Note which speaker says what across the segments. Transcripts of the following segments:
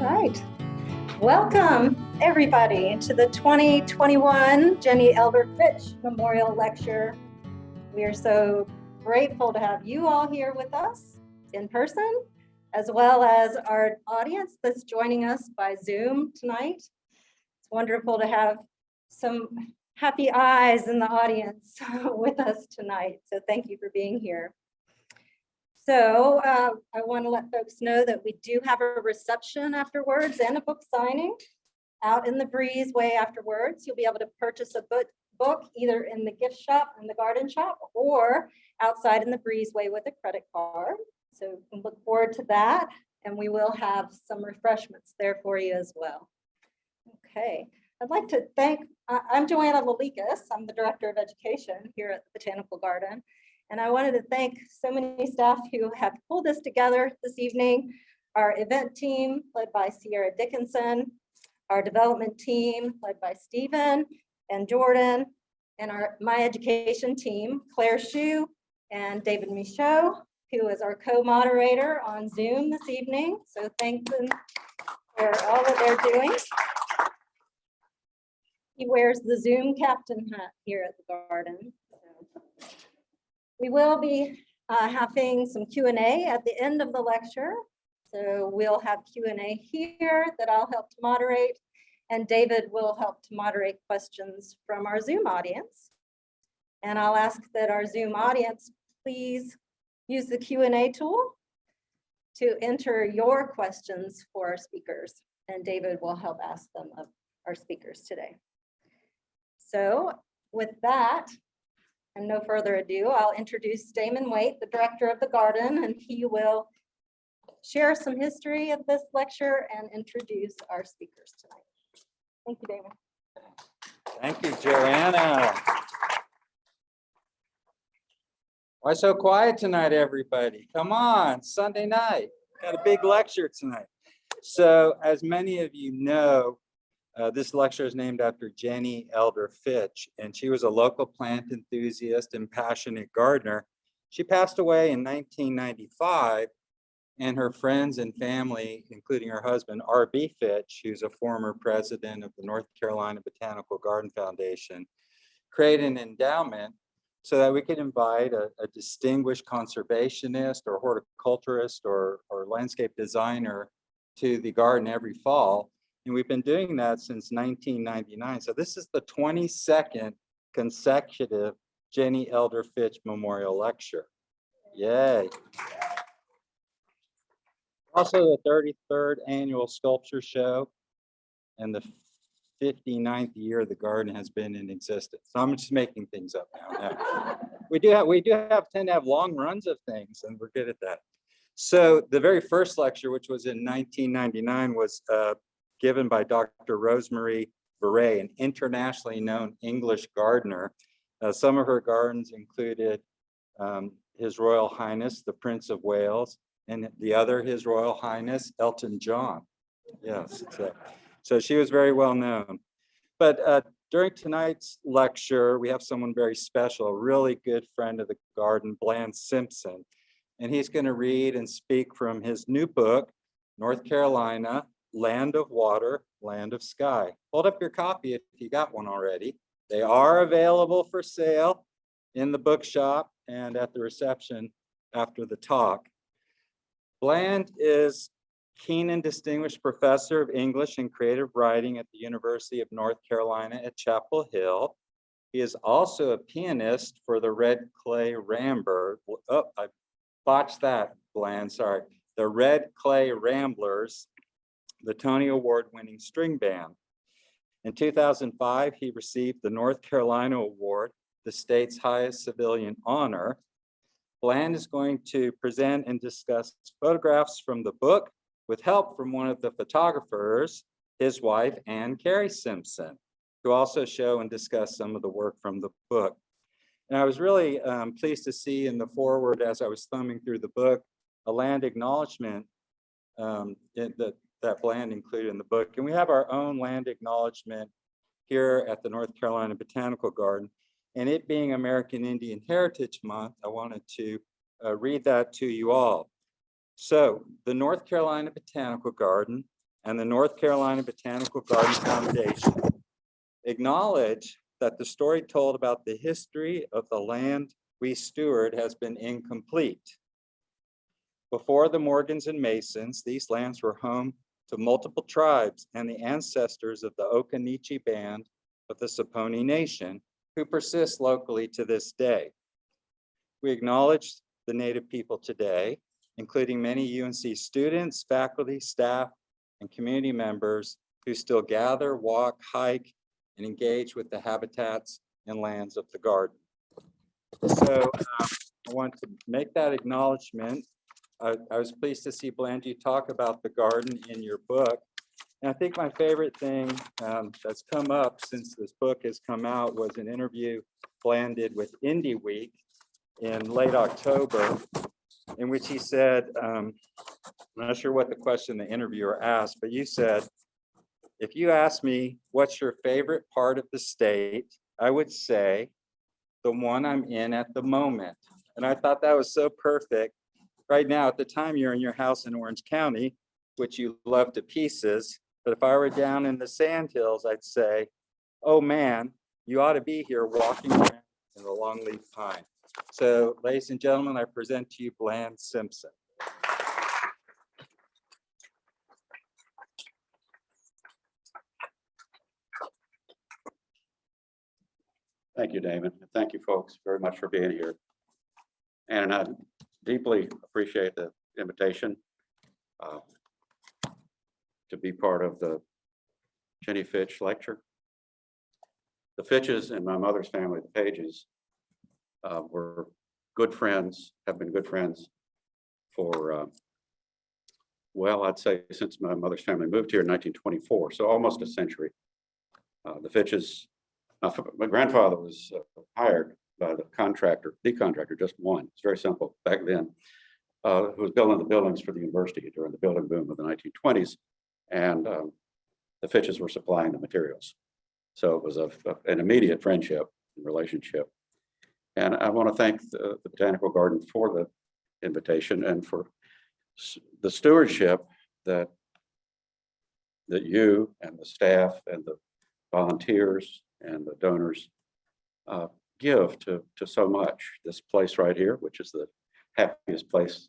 Speaker 1: Right. Welcome, everybody, to the 2021 Jenny Elder Fitch Memorial Lecture. We are so grateful to have you all here with us in person, as well as our audience that's joining us by Zoom tonight. It's wonderful to have some happy eyes in the audience with us tonight. So thank you for being here. So I want to let folks know that we do have a reception afterwards and a book signing out in the breezeway afterwards. You'll be able to purchase a book either in the gift shop and the garden shop or outside in the breezeway with a credit card. So we look forward to that, and we will have some refreshments there for you as well. Okay, I'd like to thank, I'm Joanna Lalikas. I'm the Director of Education here at the Botanical Garden. And I wanted to thank so many staff who have pulled this together this evening. Our event team led by Sierra Dickinson, our development team led by Stephen and Jordan, and my education team, Claire Hsu and David Michaud, who is our co-moderator on Zoom this evening. So thank them for all that they're doing. He wears the Zoom captain hat here at the garden. We will be having some Q&A at the end of the lecture. So we'll have Q&A here that I'll help to moderate, and David will help to moderate questions from our Zoom audience. And I'll ask that our Zoom audience please use the Q&A tool to enter your questions for our speakers, and David will help ask them of our speakers today. So with that, and no further ado, I'll introduce Damon Waite, the director of the garden, and he will share some history of this lecture and introduce our speakers tonight. Thank you, Damon.
Speaker 2: Thank you, Joanna. Why so quiet tonight, everybody? Come on, Sunday night. Got a big lecture tonight. So as many of you know, this lecture is named after Jenny Elder Fitch, and she was a local plant enthusiast and passionate gardener. She passed away in 1995, and her friends and family, including her husband, R.B. Fitch, who's a former president of the North Carolina Botanical Garden Foundation, created an endowment so that we could invite a distinguished conservationist or horticulturist or landscape designer to the garden every fall. And we've been doing that since 1999. So this is the 22nd consecutive Jenny Elder Fitch Memorial Lecture. Yay. Also the 33rd annual sculpture show and the 59th year the garden has been in existence. So I'm just making things up now. We tend to have long runs of things, and we're good at that. So the very first lecture, which was in 1999, was given by Dr. Rosemary Beret, an internationally known English gardener. Some of her gardens included His Royal Highness, the Prince of Wales, and the other His Royal Highness, Elton John. Yes, so she was very well known. But during tonight's lecture, we have someone very special, a really good friend of the garden, Bland Simpson. And he's going to read and speak from his new book, North Carolina, Land of Water, Land of Sky. Hold up your copy if you got one already. They are available for sale in the bookshop and at the reception after the talk. Bland is Keenan Distinguished Professor of English and Creative Writing at the University of North Carolina at Chapel Hill. He is also a pianist for the Red Clay Ramblers. Oh, I botched that, Bland, sorry. The Red Clay Ramblers, the Tony Award-winning string band. In 2005, he received the North Carolina Award, the state's highest civilian honor. Bland is going to present and discuss photographs from the book with help from one of the photographers, his wife, Ann Carey Simpson, who also show and discuss some of the work from the book. And I was really pleased to see in the foreword, as I was thumbing through the book, a land acknowledgement that Bland included in the book. And we have our own land acknowledgement here at the North Carolina Botanical Garden. And it being American Indian Heritage Month, I wanted to read that to you all. So the North Carolina Botanical Garden and the North Carolina Botanical Garden Foundation acknowledge that the story told about the history of the land we steward has been incomplete. Before the Morgans and Masons, these lands were home to multiple tribes and the ancestors of the Occaneechi band of the Saponi Nation, who persist locally to this day. We acknowledge the Native people today, including many UNC students, faculty, staff, and community members who still gather, walk, hike, and engage with the habitats and lands of the garden. So I want to make that acknowledgement. I was pleased to see, Blandy, talk about the garden in your book. And I think my favorite thing that's come up since this book has come out was an interview Bland did with Indie Week in late October, in which he said, I'm not sure what the question the interviewer asked, but you said, if you ask me, what's your favorite part of the state, I would say the one I'm in at the moment. And I thought that was so perfect. Right now, at the time, you're in your house in Orange County, which you love to pieces. But if I were down in the Sandhills, I'd say, oh man, you ought to be here walking around in the longleaf pine. So, ladies and gentlemen, I present to you Bland Simpson.
Speaker 3: Thank you, Damon. Thank you, folks, very much for being here. And I deeply appreciate the invitation to be part of the Jenny Fitch lecture. The Fitches and my mother's family, the Pages, were good friends, have been good friends for, well, I'd say since my mother's family moved here in 1924, so almost a century. The Fitches, my grandfather was hired by the contractor, just one. It's very simple back then, who was building the buildings for the university during the building boom of the 1920s. And the Fitches were supplying the materials. So it was an immediate friendship and relationship. And I want to thank the Botanical Garden for the invitation and for the stewardship that you and the staff and the volunteers and the donors give to so much. This place right here, which is the happiest place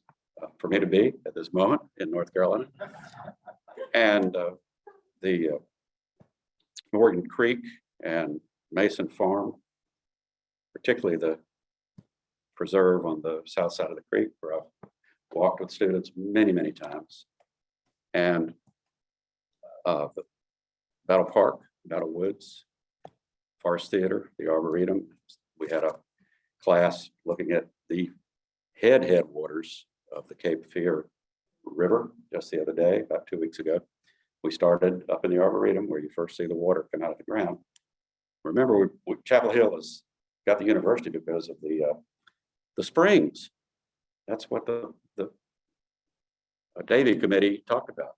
Speaker 3: for me to be at this moment in North Carolina, and the Morgan Creek and Mason Farm, particularly the preserve on the south side of the creek, where I've walked with students many, many times, and the Battle Park, Battle Woods, Forest Theater, the Arboretum. We had a class looking at the headwaters of the Cape Fear River just the other day, about 2 weeks ago. We started up in the Arboretum where you first see the water come out of the ground. Remember, Chapel Hill has got the university because of the springs. That's what the Davy committee talked about.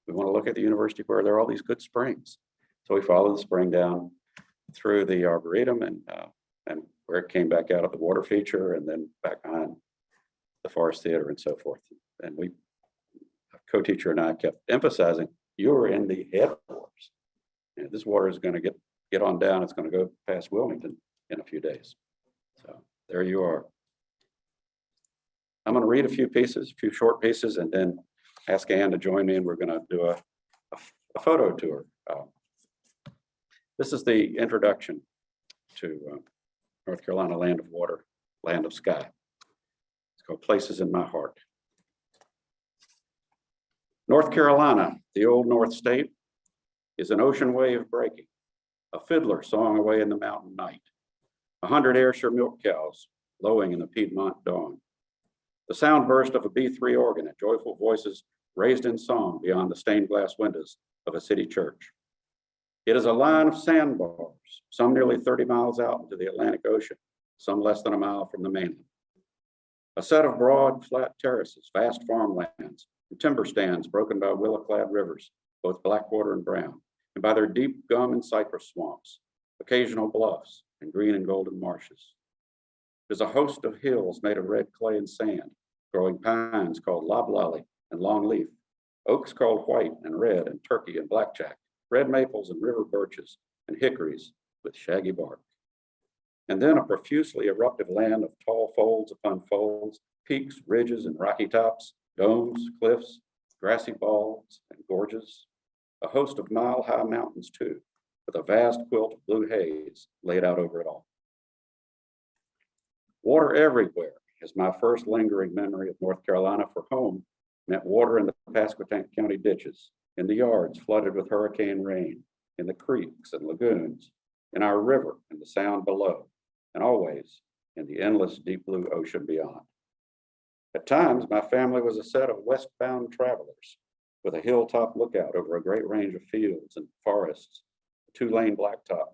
Speaker 3: We want to look at the university where there are all these good springs. So we followed the spring down through the Arboretum and where it came back out of the water feature and then back behind the Forest Theater and so forth. And we, a co-teacher and I kept emphasizing, you are in the headwaters. And this water is going to get on down. It's going to go past Wilmington in a few days. So there you are. I'm going to read a few short pieces, and then ask Ann to join me, and we're going to do a photo tour. This is the introduction to North Carolina Land of Water, Land of Sky. It's called Places in My Heart. North Carolina, the old North State, is an ocean wave breaking, a fiddler sawing away in the mountain night, 100 Ayrshire milk cows lowing in the Piedmont dawn, the sound burst of a B3 organ and joyful voices raised in song beyond the stained glass windows of a city church. It is a line of sandbars, some nearly 30 miles out into the Atlantic Ocean, some less than a mile from the mainland. A set of broad, flat terraces, vast farmlands, and timber stands broken by willow-clad rivers, both Blackwater and Brown, and by their deep gum and cypress swamps, occasional bluffs, and green and golden marshes. There's a host of hills made of red clay and sand, growing pines called loblolly and longleaf, Oaks called white and red and turkey and blackjack, red maples and river birches and hickories with shaggy bark. And then a profusely eruptive land of tall folds upon folds, peaks, ridges, and rocky tops, domes, cliffs, grassy balls, and gorges. A host of mile-high mountains, too, with a vast quilt of blue haze laid out over it all. Water everywhere is my first lingering memory of North Carolina, for home meant water in the Pasquotank County ditches, in the yards flooded with hurricane rain, in the creeks and lagoons, in our river and the sound below, and always in the endless deep blue ocean beyond. At times, my family was a set of westbound travelers with a hilltop lookout over a great range of fields and forests, a two-lane blacktop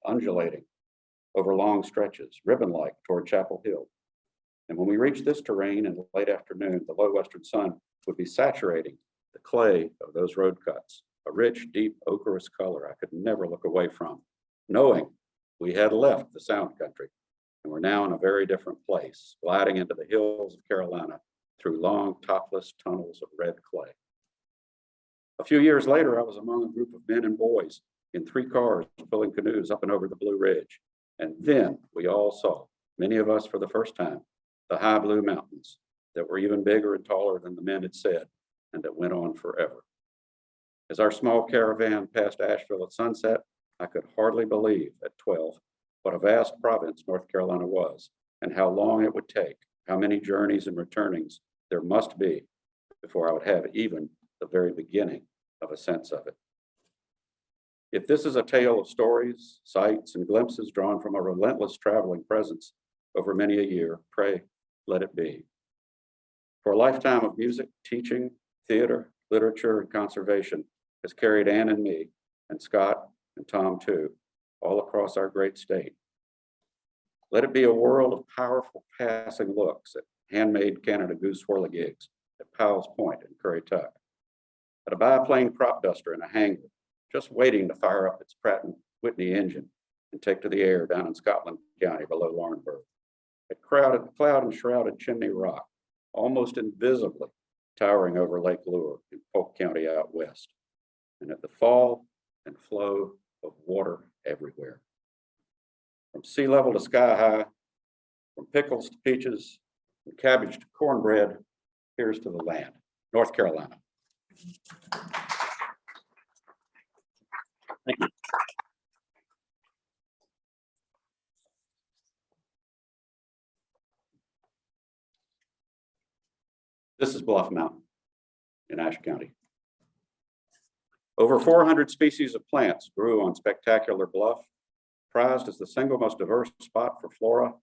Speaker 3: undulating over long stretches, ribbon-like toward Chapel Hill. And when we reached this terrain in the late afternoon, the low western sun would be saturating the clay of those road cuts, a rich, deep ochreous color I could never look away from, knowing we had left the Sound Country and were now in a very different place, gliding into the hills of Carolina through long, topless tunnels of red clay. A few years later, I was among a group of men and boys in 3 cars pulling canoes up and over the Blue Ridge. And then we all saw, many of us for the first time, the high blue mountains that were even bigger and taller than the men had said, and that went on forever. As our small caravan passed Asheville at sunset, I could hardly believe at 12 what a vast province North Carolina was, and how long it would take, how many journeys and returnings there must be before I would have even the very beginning of a sense of it. If this is a tale of stories, sights, and glimpses drawn from a relentless traveling presence over many a year, pray let it be. For a lifetime of music, teaching, theater, literature, and conservation has carried Ann and me, and Scott and Tom too, all across our great state. Let it be a world of powerful passing looks at handmade Canada Goose whirligigs at Powell's Point and Currituck, at a biplane crop duster in a hangar, just waiting to fire up its Pratt & Whitney engine and take to the air down in Scotland County below Laurinburg, at cloud and shrouded Chimney Rock, almost invisibly towering over Lake Lure in Polk County out west, and at the fall and flow of water everywhere. From sea level to sky high, from pickles to peaches, from cabbage to cornbread, here's to the land, North Carolina. Thank you. This is Bluff Mountain in Ashe County. Over 400 species of plants grew on spectacular bluff, prized as the single most diverse spot for flora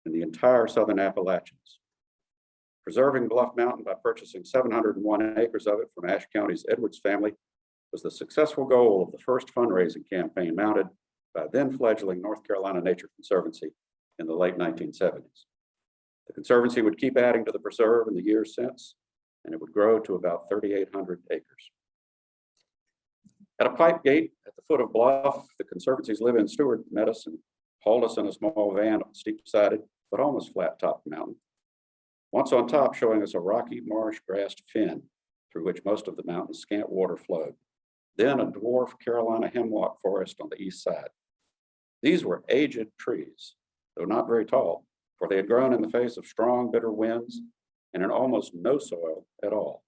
Speaker 3: in the entire southern Appalachians. Preserving Bluff Mountain by purchasing 701 acres of it from Ashe County's Edwards family was the successful goal of the first fundraising campaign mounted by then fledgling North Carolina Nature Conservancy in the late 1970s. The Conservancy would keep adding to the preserve in the years since, and it would grow to about 3,800 acres. At a pipe gate at the foot of Bluff, the Conservancy's live-in steward met us and hauled us in a small van up steep-sided but almost flat-topped mountain. Once on top, showing us a rocky marsh-grassed fen through which most of the mountain's scant water flowed. Then a dwarf Carolina hemlock forest on the east side. These were aged trees, though not very tall, for they had grown in the face of strong, bitter winds and in almost no soil at all.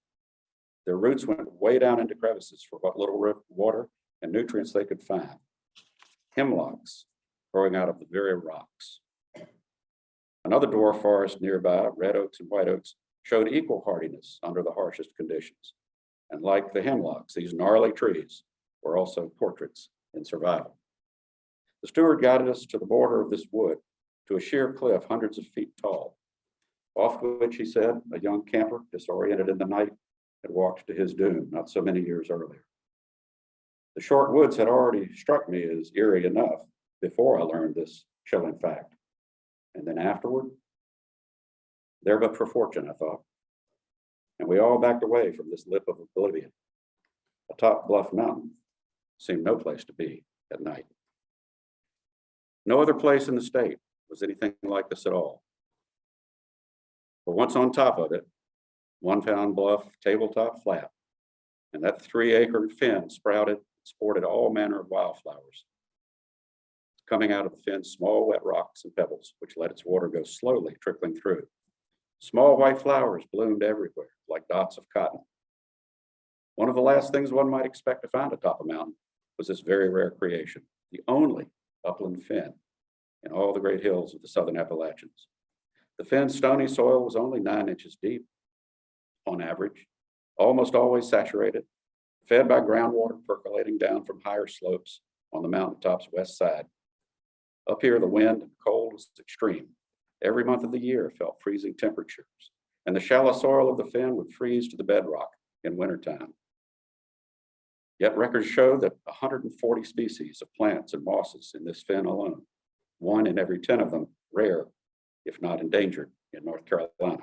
Speaker 3: Their roots went way down into crevices for what little water and nutrients they could find. Hemlocks growing out of the very rocks. Another dwarf forest nearby, red oaks and white oaks, showed equal hardiness under the harshest conditions. And like the hemlocks, these gnarly trees were also portraits in survival. The steward guided us to the border of this wood, to a sheer cliff hundreds of feet tall, off which, he said, a young camper, disoriented in the night, had walked to his doom not so many years earlier. The short woods had already struck me as eerie enough before I learned this chilling fact. And then afterward, there but for fortune, I thought. And we all backed away from this lip of oblivion. Atop Bluff Mountain seemed no place to be at night. No other place in the state was anything like this at all. For once on top of it, one found bluff tabletop flat And that 3-acre fen sprouted, sported all manner of wildflowers. Coming out of the fen, small wet rocks and pebbles, which let its water go slowly trickling through. Small white flowers bloomed everywhere, like dots of cotton. One of the last things one might expect to find atop a mountain was this very rare creation, the only upland fen in all the great hills of the southern Appalachians. The fen's stony soil was only 9 inches deep on average, almost always saturated, fed by groundwater percolating down from higher slopes on the mountaintop's west side. Up here, the wind and cold was extreme. Every month of the year felt freezing temperatures, and the shallow soil of the fen would freeze to the bedrock in wintertime. Yet records show that 140 species of plants and mosses in this fen alone, 1 in every 10 of them rare, if not endangered, in North Carolina.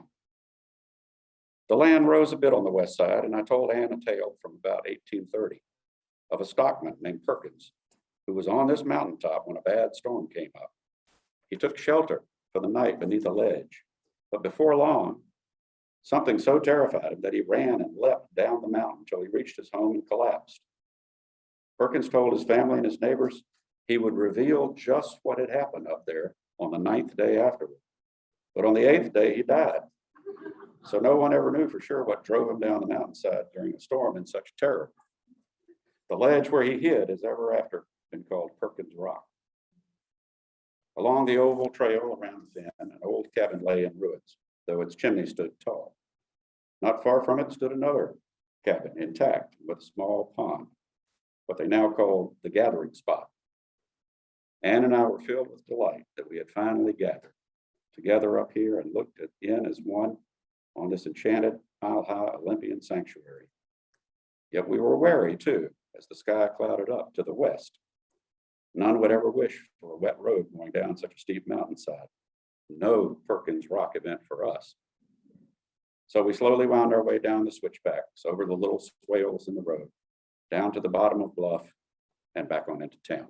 Speaker 3: The land rose a bit on the west side, and I told Ann a tale from about 1830 of a stockman named Perkins, who was on this mountaintop when a bad storm came up. He took shelter for the night beneath a ledge, but before long, something so terrified him that he ran and leapt down the mountain until he reached his home and collapsed. Perkins told his family and his neighbors he would reveal just what had happened up there on the 9th day afterward. But on the 8th day, he died. So no one ever knew for sure what drove him down the mountainside during a storm in such terror. The ledge where he hid has ever after been called Perkins Rock. Along the oval trail around the fen, an old cabin lay in ruins, though its chimney stood tall. Not far from it stood another cabin, intact, with a small pond, what they now call the gathering spot. Ann and I were filled with delight that we had finally gathered together up here and looked in as one on this enchanted, mile-high Olympian sanctuary. Yet we were wary too, as the sky clouded up to the west. None would ever wish for a wet road going down such a steep mountainside. No Perkins Rock event for us. So we slowly wound our way down the switchbacks, over the little swales in the road, down to the bottom of bluff, and back on into town.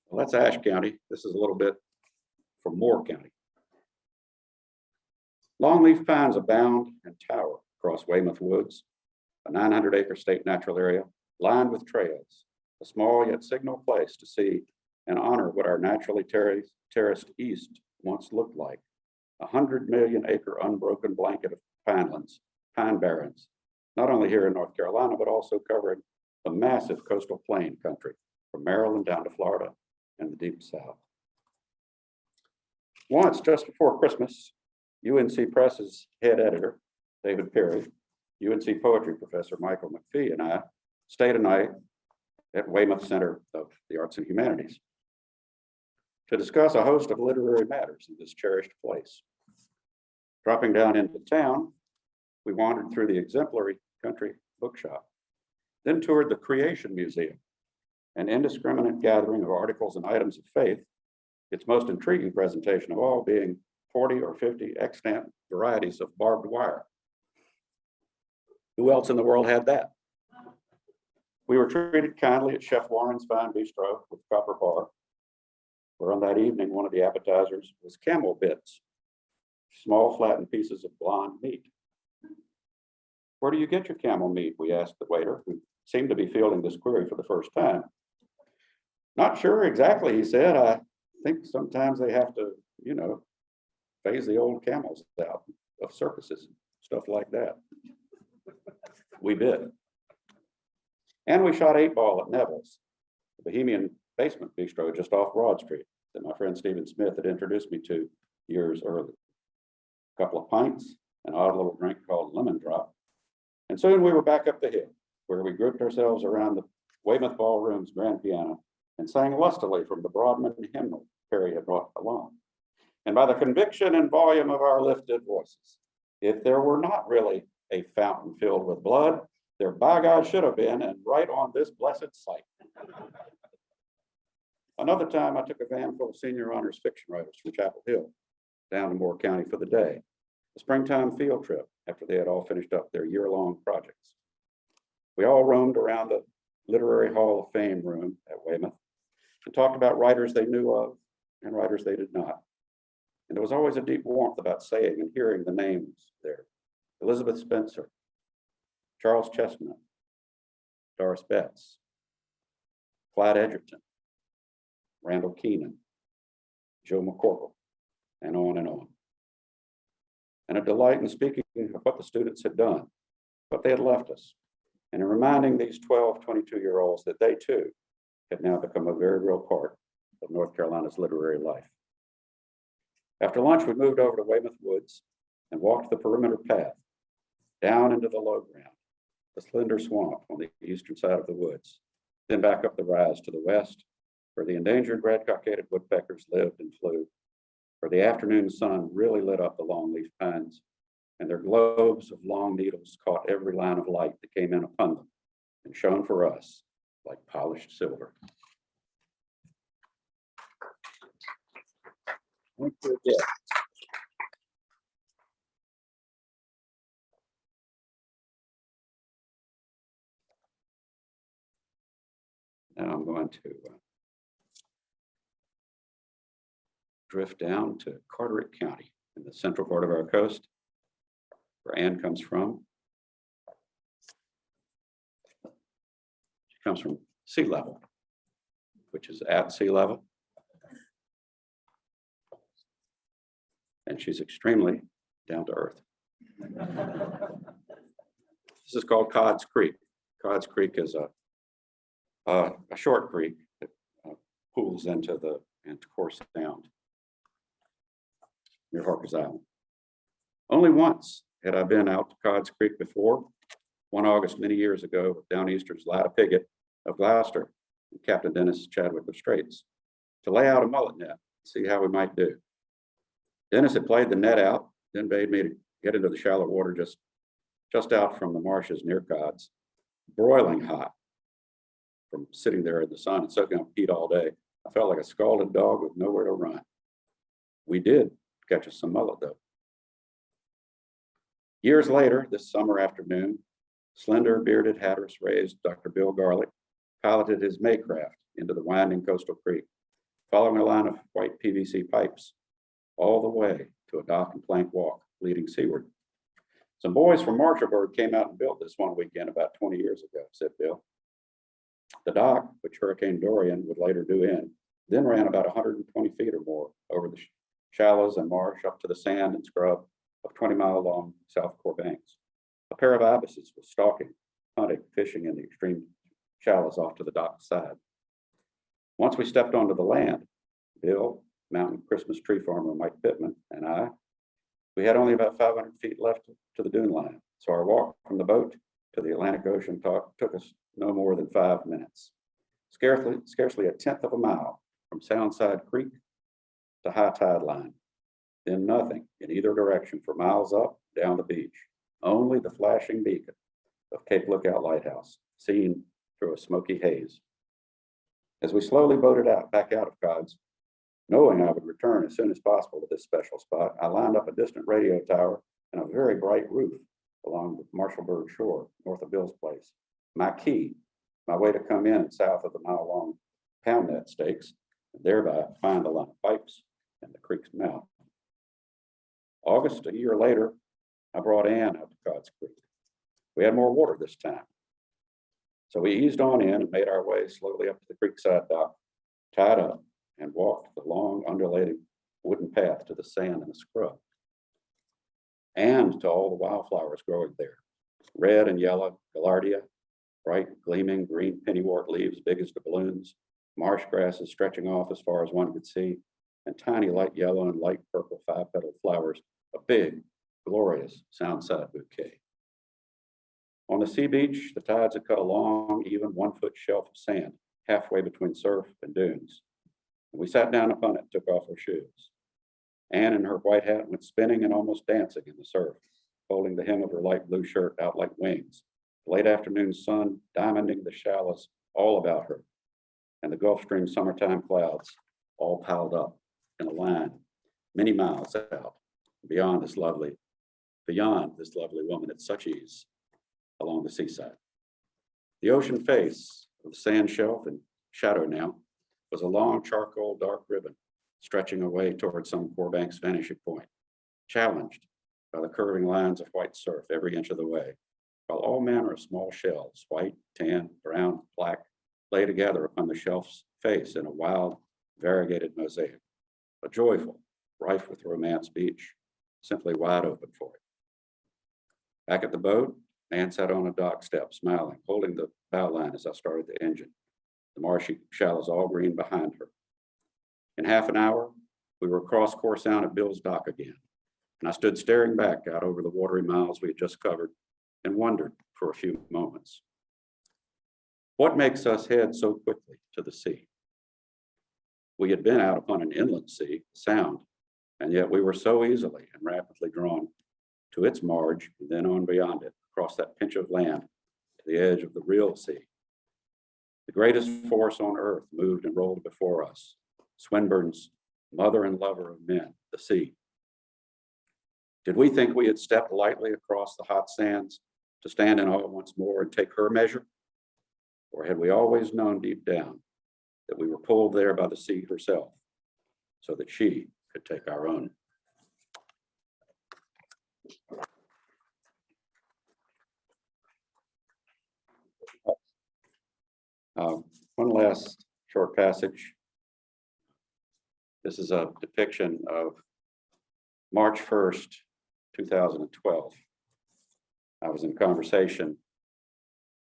Speaker 3: Well, that's Ashe County. This is a little bit from Moore County. Longleaf pines abound and tower across Weymouth Woods, a 900-acre state natural area lined with trails, a small yet signal place to see and honor what our naturally terraced east once looked like. 100 million acre unbroken blanket of pinelands, pine barrens, not only here in North Carolina, but also covering a massive coastal plain country from Maryland down to Florida and the deep South. Once, just before Christmas, UNC Press's head editor, David Perry, UNC poetry professor Michael McPhee, and I stayed a night at Weymouth Center of the Arts and Humanities to discuss a host of literary matters in this cherished place. Dropping down into town, we wandered through the exemplary country bookshop, then toured the Creation Museum, an indiscriminate gathering of articles and items of faith, its most intriguing presentation of all being 40 or 50 extant varieties of barbed wire. Who else in the world had that? We were treated kindly at Chef Warren's Fine Bistro with Copper Bar, where on that evening, one of the appetizers was camel bits, small flattened pieces of blonde meat. Where do you get your camel meat? We asked the waiter, who seemed to be fielding this query for the first time. Not sure exactly, he said. I think sometimes they have to, phase the old camels out of circuses, stuff like that. We did. And we shot 8-ball at Neville's, the Bohemian basement bistro just off Broad Street that my friend Stephen Smith had introduced me to years earlier. A couple of pints, an odd little drink called Lemon Drop. And soon we were back up the hill, where we grouped ourselves around the Weymouth Ballroom's grand piano and sang lustily from the Broadman hymnal Perry had brought along. And by the conviction and volume of our lifted voices, if there were not really a fountain filled with blood, there by God should have been, and right on this blessed site. Another time I took a van full of senior honors fiction writers from Chapel Hill down to Moore County for the day, a springtime field trip after they had all finished up their year-long projects. We all roamed around the Literary Hall of Fame room at Weymouth and talked about writers they knew of, and writers they did not. And there was always a deep warmth about saying and hearing the names there. Elizabeth Spencer, Charles Chestnut, Doris Betts, Clyde Edgerton, Randall Keenan, Joe McCorkle, and on and on. And a delight in speaking of what the students had done, what they had left us, and in reminding these 12, 22-year-olds that they too had now become a very real part of North Carolina's literary life. After lunch, we moved over to Weymouth Woods and walked the perimeter path down into the low ground, the slender swamp on the eastern side of the woods, then back up the rise to the west, where the endangered red-cockaded woodpeckers lived and flew, where the afternoon sun really lit up the longleaf pines, and their globes of long needles caught every line of light that came in upon them and shone for us like polished silver.
Speaker 2: Thank you again.
Speaker 3: Now I'm going to drift down to Carteret County in the central part of our coast, where Anne comes from. She comes from sea level, which is at sea level. And she's extremely down to earth. This is called Codd's Creek. Codd's Creek is a short creek that pools into Coarse Sound near Harker's Island. Only once had I been out to Codd's Creek before, one August many years ago with Downeaster's Lada Piggott of Gloucester and Captain Dennis Chadwick of Straits to lay out a mullet net and see how we might do. Dennis had played the net out, then bade me to get into the shallow water just out from the marshes near Codd's, broiling hot from sitting there in the sun and soaking up heat all day. I felt like a scalded dog with nowhere to run. We did catch us some mullet though. Years later, this summer afternoon, slender bearded Hatteras raised Dr. Bill Garlick piloted his Maycraft into the winding coastal creek, following a line of white PVC pipes all the way to a dock and plank walk leading seaward. Some boys from Marshallburg came out and built this one weekend about 20 years ago, said Bill. The dock, which Hurricane Dorian would later do in, then ran about 120 feet or more over the shallows and marsh up to the sand and scrub of 20-mile-long South Core banks. A pair of ibises was stalking, hunting, fishing in the extreme shallows off to the dock side. Once we stepped onto the land, Bill, mountain Christmas tree farmer Mike Pittman, and we had only about 500 feet left to the dune line. So our walk from the boat to the Atlantic Ocean took us no more than 5 minutes. Scarcely a tenth of a mile from Soundside Creek to high tide line. Then nothing in either direction for miles up, down the beach. Only the flashing beacon of Cape Lookout Lighthouse, seen through a smoky haze. As we slowly boated back out of Codd's, knowing I would return as soon as possible to this special spot, I lined up a distant radio tower and a very bright roof along the Marshallburg shore, north of Bill's place. My key, my way to come in south of the mile-long pound net stakes, and thereby find the line of pipes and the creek's mouth. August, a year later, I brought Anne out to Codd's Creek. We had more water this time. So we eased on in and made our way slowly up to the creekside dock, tied up, and walked the long, undulating wooden path to the sand and the scrub, and to all the wildflowers growing there. Red and yellow gaillardia, bright gleaming green pennywort leaves big as doubloons, marsh grasses stretching off as far as one could see, and tiny light yellow and light purple five-petaled flowers, a big, glorious Soundside bouquet. On the sea beach, the tides had cut a long, even 1-foot shelf of sand halfway between surf and dunes. We sat down upon it and took off our shoes. Anne in her white hat went spinning and almost dancing in the surf, holding the hem of her light blue shirt out like wings, the late afternoon sun diamonding the shallows all about her, and the Gulf Stream summertime clouds all piled up in a line many miles out beyond this lovely woman at such ease along the seaside. The ocean face of the sand shelf in shadow now was a long charcoal dark ribbon stretching away towards some Core Bank's vanishing point, challenged by the curving lines of white surf every inch of the way, while all manner of small shells, white, tan, brown, black, lay together upon the shelf's face in a wild, variegated mosaic, a joyful, rife with romance beach, simply wide open for it. Back at the boat, Nan sat on a dock step, smiling, holding the bow line as I started the engine, the marshy shallows all green behind her. In half an hour, we were across Core Sound at Bill's dock again, and I stood staring back out over the watery miles we had just covered and wondered for a few moments. What makes us head so quickly to the sea? We had been out upon an inland sea, Sound, and yet we were so easily and rapidly drawn to its marge and then on beyond it, across that pinch of land to the edge of the real sea. The greatest force on earth moved and rolled before us, Swinburne's mother and lover of men, the sea. Did we think we had stepped lightly across the hot sands to stand in awe once more and take her measure? Or had we always known deep down that we were pulled there by the sea herself so that she could take our own? One last short passage. This is a depiction of March 1st, 2012. I was in conversation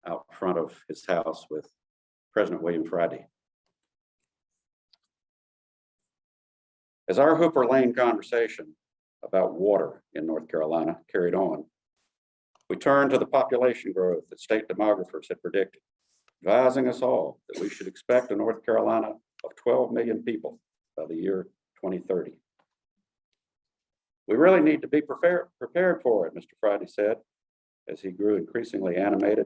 Speaker 3: out front of his house with President William Friday. As our Hooper Lane conversation about water in North Carolina carried on, we turned to the population growth that state demographers had predicted, advising us all that we should expect a North Carolina of 12 million people by the year 2030. We really need to be prepared for it, Mr. Friday said, as he grew increasingly animated.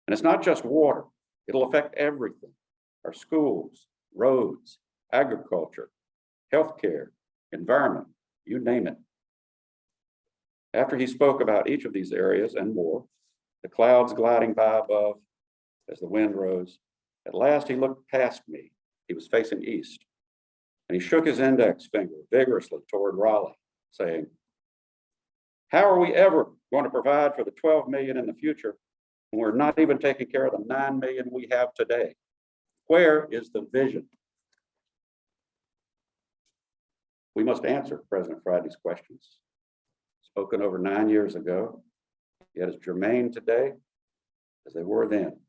Speaker 3: And it's not just water, it'll affect everything: our schools, roads, agriculture, healthcare, environment, you name it. After he spoke about each of these areas and more, the clouds gliding by above as the wind rose, at last he looked past me. He was facing east, and he shook his index finger vigorously toward Raleigh, saying, "How are we ever going to provide for the 12 million in the future when we're not even taking care of the 9 million we have today? Where is the vision?" We must answer President Friday's questions, spoken over 9 years ago, yet as germane today as they were then.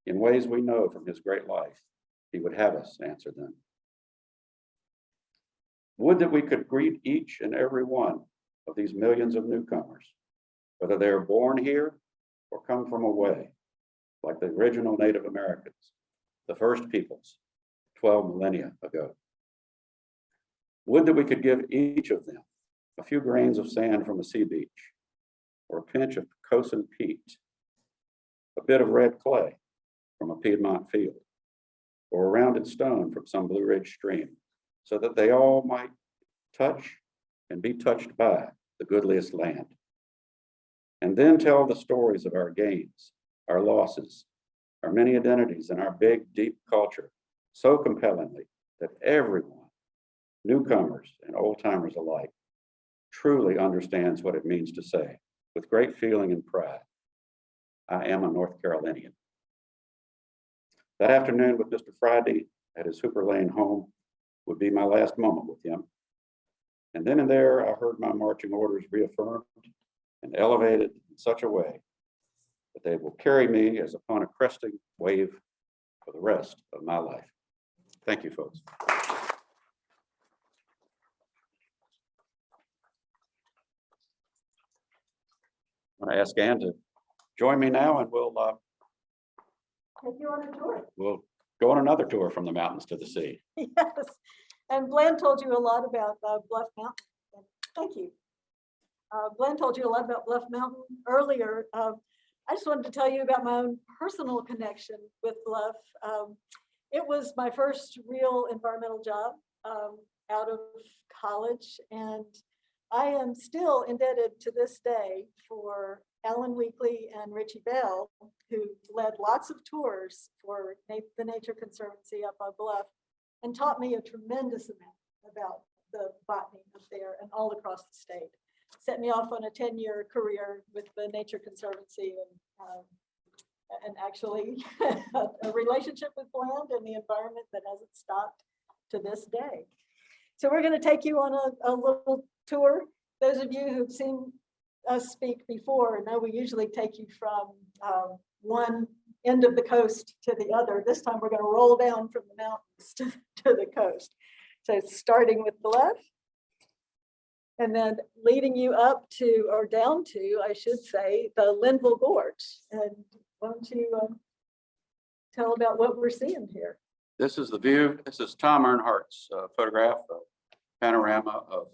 Speaker 3: In ways we know from his great life, he would have us answer them. Would that we could greet each and every one of these millions of newcomers, whether they are born here or come from away, like the original Native Americans, the first peoples 12 millennia ago. Would that we could give each of them a few grains of sand from a sea beach, or a pinch of Pocosin peat, a bit of red clay from a Piedmont field, or a rounded stone from some Blue Ridge stream, so that they all might touch and be touched by the goodliest land. And then tell the stories of our gains, our losses, our many identities, and our big, deep culture so compellingly that everyone, newcomers and old-timers alike, truly understands what it means to say, with great feeling and pride, "I am a North Carolinian." That afternoon with Mr. Friday at his Hooper Lane home would be my last moment with him. And then and there, I heard my marching orders reaffirmed and elevated in such a way that they will carry me as upon a cresting wave for the rest of my life. Thank you, folks. I want to ask Ann to join me now, and we'll
Speaker 1: Take you on a tour.
Speaker 3: we'll go on another tour from the mountains to the sea.
Speaker 1: Yes, and Glenn told you a lot about Bluff Mountain. Thank you. Glenn told you a lot about Bluff Mountain earlier. I just wanted to tell you about my own personal connection with Bluff. It was my first real environmental job out of college, and I am still indebted to this day for Alan Weekly and Richie Bell, who led lots of tours for the Nature Conservancy up on Bluff.
Speaker 4: and taught me a tremendous amount about the botany up there and all across the state. Set me off on a 10-year career with the Nature Conservancy and actually a relationship with land and the environment that hasn't stopped to this day. So we're going to take you on a little tour. Those of you who've seen us speak before know we usually take you from one end of the coast to the other. This time we're going to roll down from the mountains to the coast. So starting with the left and then leading you up to, or down to, I should say, the Linville Gorge. And why don't you tell about what we're seeing here?
Speaker 3: This is the view. This is Tom Earnhardt's photograph, panorama of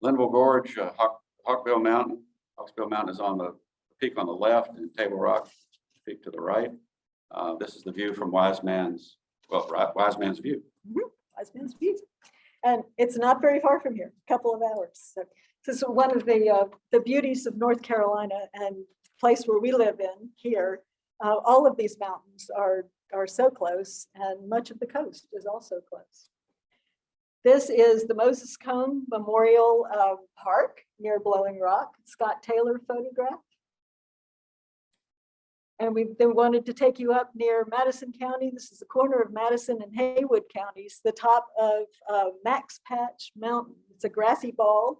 Speaker 3: Linville Gorge, Hawkbill Mountain. Hawkbill Mountain is on the peak on the left and Table Rock peak to the right. This is the view from Wise Man's View.
Speaker 4: Wise Man's View. And it's not very far from here, a couple of hours. So this is one of the beauties of North Carolina and place where we live in here. All of these mountains are so close, and much of the coast is also close. This is the Moses Cone Memorial Park near Blowing Rock, Scott Taylor photograph. And we've then wanted to take you up near Madison County. This is the corner of Madison and Haywood counties, the top of Max Patch Mountain. It's a grassy bald.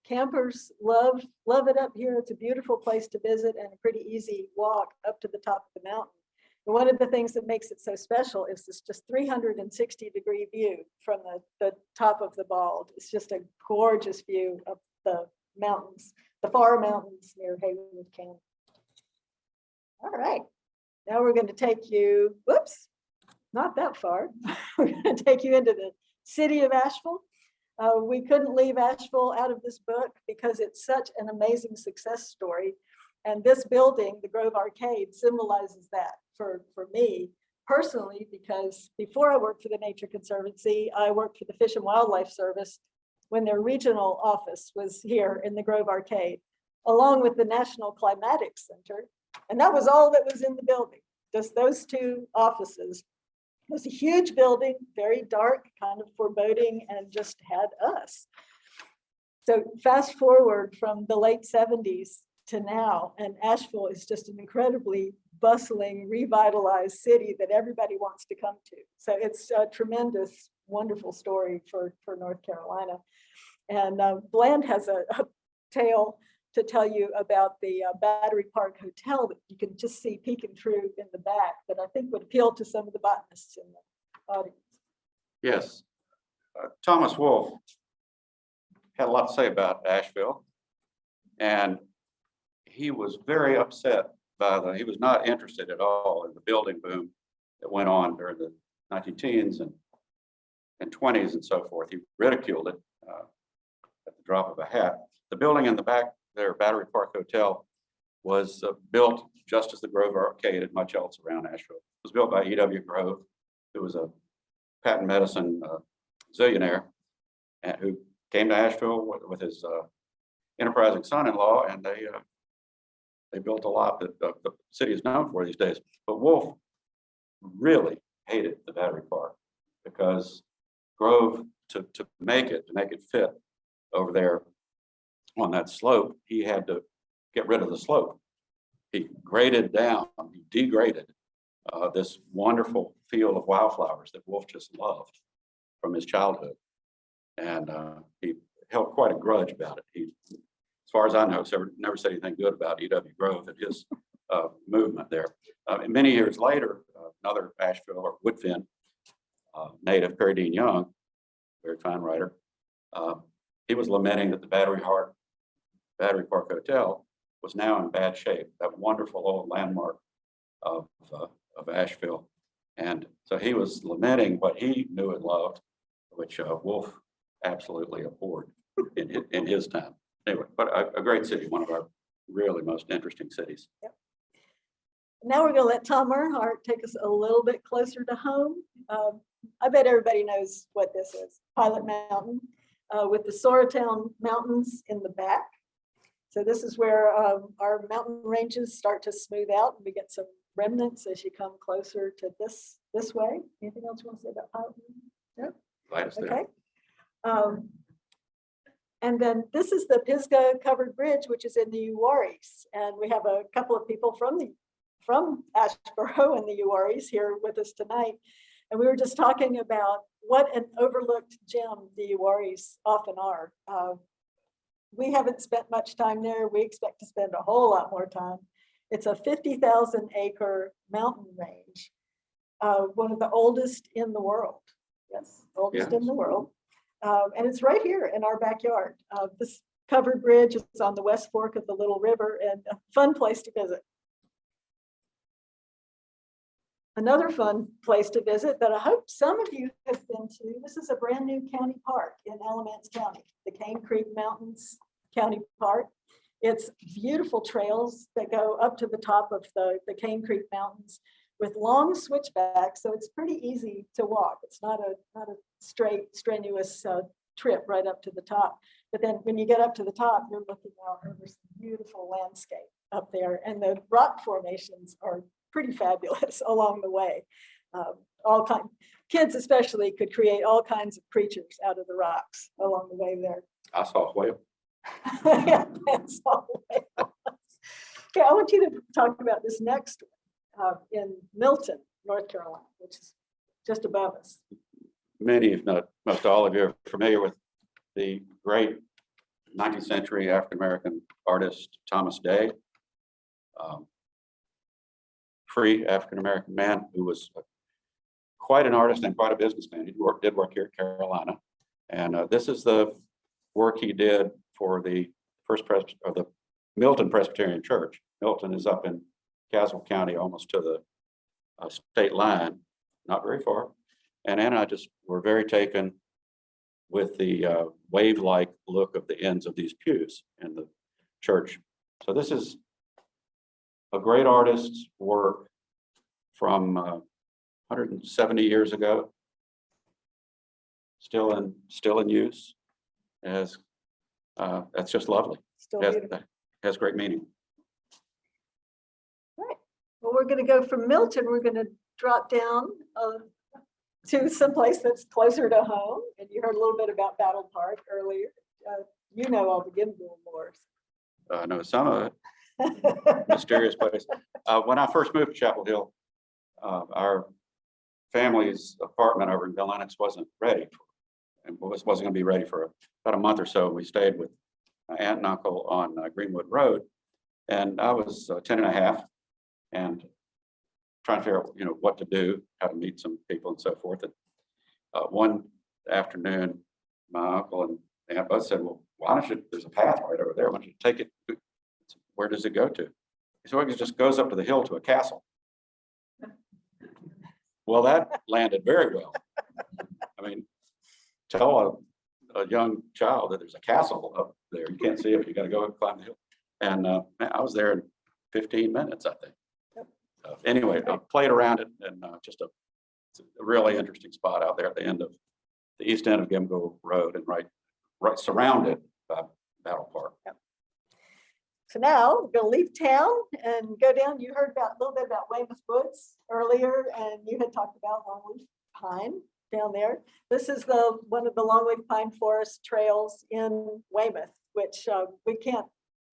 Speaker 4: Campers love it up here. It's a beautiful place to visit and a pretty easy walk up to the top of the mountain. And one of the things that makes it so special is this just 360-degree view from the top of the bald. It's just a gorgeous view of the mountains, the far mountains near Haywood County. All right, now we're going to take you, whoops, not that far. We're going to take you into the city of Asheville. We couldn't leave Asheville out of this book because it's such an amazing success story. And this building, the Grove Arcade, symbolizes that for me personally, because before I worked for the Nature Conservancy, I worked for the Fish and Wildlife Service when their regional office was here in the Grove Arcade, along with the National Climatic Center. And that was all that was in the building, just those two offices. It was a huge building, very dark, kind of foreboding, and just had us. So fast forward from the late 70s to now, and Asheville is just an incredibly bustling, revitalized city that everybody wants to come to. So it's a tremendous, wonderful story for North Carolina. And Bland has a tale to tell you about the Battery Park Hotel that you can just see peeking through in the back that I think would appeal to some of the botanists in the audience.
Speaker 3: Yes, Thomas Wolfe had a lot to say about Asheville, and he was very upset by he was not interested at all in the building boom that went on during the 1910s and 20s and so forth. He ridiculed it at the drop of a hat. The building in the back there, Battery Park Hotel, was built just as the Grove Arcade and much else around Asheville. It was built by E.W. Grove, who was a patent medicine zillionaire and who came to Asheville with his enterprising son-in-law, and they built a lot that the city is known for these days. But Wolfe really hated the Battery Park because Grove, to make it fit over there on that slope, he had to get rid of the slope. He graded down, he degraded this wonderful field of wildflowers that Wolfe just loved from his childhood. And he held quite a grudge about it. He, as far as I know, never said anything good about E.W. Grove and his movement there. And many years later, another Asheville or Woodfin native, Perry Dean Young, very fine writer, he was lamenting that the Battery Park Hotel was now in bad shape, that wonderful old landmark of Asheville. And so he was lamenting what he knew and loved, which Wolfe absolutely abhorred in his time. Anyway, but a great city, one of our really most interesting cities.
Speaker 4: Yep. Now we're going to let Tom Earnhardt take us a little bit closer to home. I bet everybody knows what this is, Pilot Mountain, with the Soratown Mountains in the back. So this is where our mountain ranges start to smooth out, and we get some remnants as you come closer to this way. Anything else you want to say about Pilot Mountain? Yep.
Speaker 3: Glad it's there.
Speaker 4: Okay. And then this is the Pisgah Covered Bridge, which is in the Uwaris. And we have a couple of people from Asheboro and the Uwaris here with us tonight. And we were just talking about what an overlooked gem the Uwaris often are. We haven't spent much time there. We expect to spend a whole lot more time. It's a 50,000 acre mountain range, one of the oldest in the world. Yes, oldest in the world. And it's right here in our backyard. This covered bridge is on the West Fork of the Little River and a fun place to visit. Another fun place to visit that I hope some of you have been to, this is a brand new county park in Alamance County, the Cane Creek Mountains County Park. It's beautiful trails that go up to the top of the Cane Creek Mountains with long switchbacks, so it's pretty easy to walk. It's not a straight, strenuous trip right up to the top. But then when you get up to the top, you're looking out over some beautiful landscape up there, and the rock formations are pretty fabulous along the way. Kids especially could create all kinds of creatures out of the rocks along the way there.
Speaker 3: I saw a whale.
Speaker 4: Yeah, that's all the way. Okay, I want you to talk about this next one in Milton, North Carolina, which is just above us.
Speaker 3: Many, if not most all of you, are familiar with the great 19th century African-American artist, Thomas Day. Free African-American man who was quite an artist and quite a businessman. He did work here at Carolina. And this is the work he did for the the Milton Presbyterian Church. Milton is up in Caswell County, almost to the state line, not very far. And Anna and I just were very taken with the wave-like look of the ends of these pews in the church. So this is a great artist's work from 170 years ago, still in use. As that's just lovely.
Speaker 4: Still
Speaker 3: Has,
Speaker 4: beautiful.
Speaker 3: has great meaning.
Speaker 4: Right. Well, we're going to go from Milton. We're going to drop down to someplace that's closer to home. And you heard a little bit about Battle Park earlier. You know all the Gimble Wars.
Speaker 3: I know some of it. Mysterious place. When I first moved to Chapel Hill, our family's apartment over in Glen Lennox wasn't ready and wasn't going to be ready for about a month or so. We stayed with my aunt and uncle on Greenwood Road, and I was 10 and a half and trying to figure out, what to do, how to meet some people and so forth. And one afternoon, my uncle and aunt both said, well, why don't you, there's a path right over there. Why don't you take it? Where does it go to? He said, well, it just goes up to the hill to a castle. Well, that landed very well. I mean, tell a young child that there's a castle up there. You can't see it, but you got to go and climb the hill. And man, I was there in 15 minutes, I think. Anyway, I played around it, and it's a really interesting spot out there at the end of the east end of Gimble Road, and right surrounded by Battle Park.
Speaker 4: Yep. So now we're going to leave town and go down. You heard a little bit about Weymouth Woods earlier, and you had talked about longleaf pine down there. This is one of the longleaf pine forest trails in Weymouth, which we can't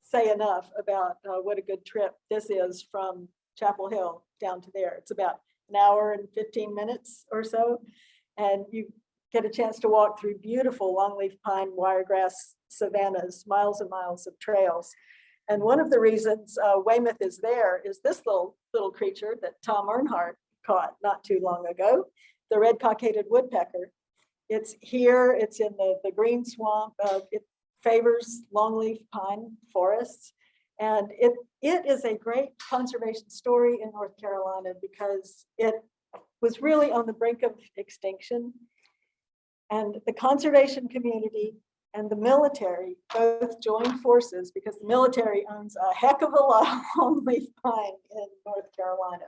Speaker 4: say enough about what a good trip this is from Chapel Hill down to there. It's about an hour and 15 minutes or so, and you get a chance to walk through beautiful longleaf pine wiregrass savannas, miles and miles of trails. And one of the reasons Weymouth is there is this little creature that Tom Earnhardt caught not too long ago, the red-cockaded woodpecker. It's here, it's in the green swamp. It favors longleaf pine forests. And it is a great conservation story in North Carolina because it was really on the brink of extinction. And the conservation community and the military both joined forces because the military owns a heck of a lot of longleaf pine in North Carolina.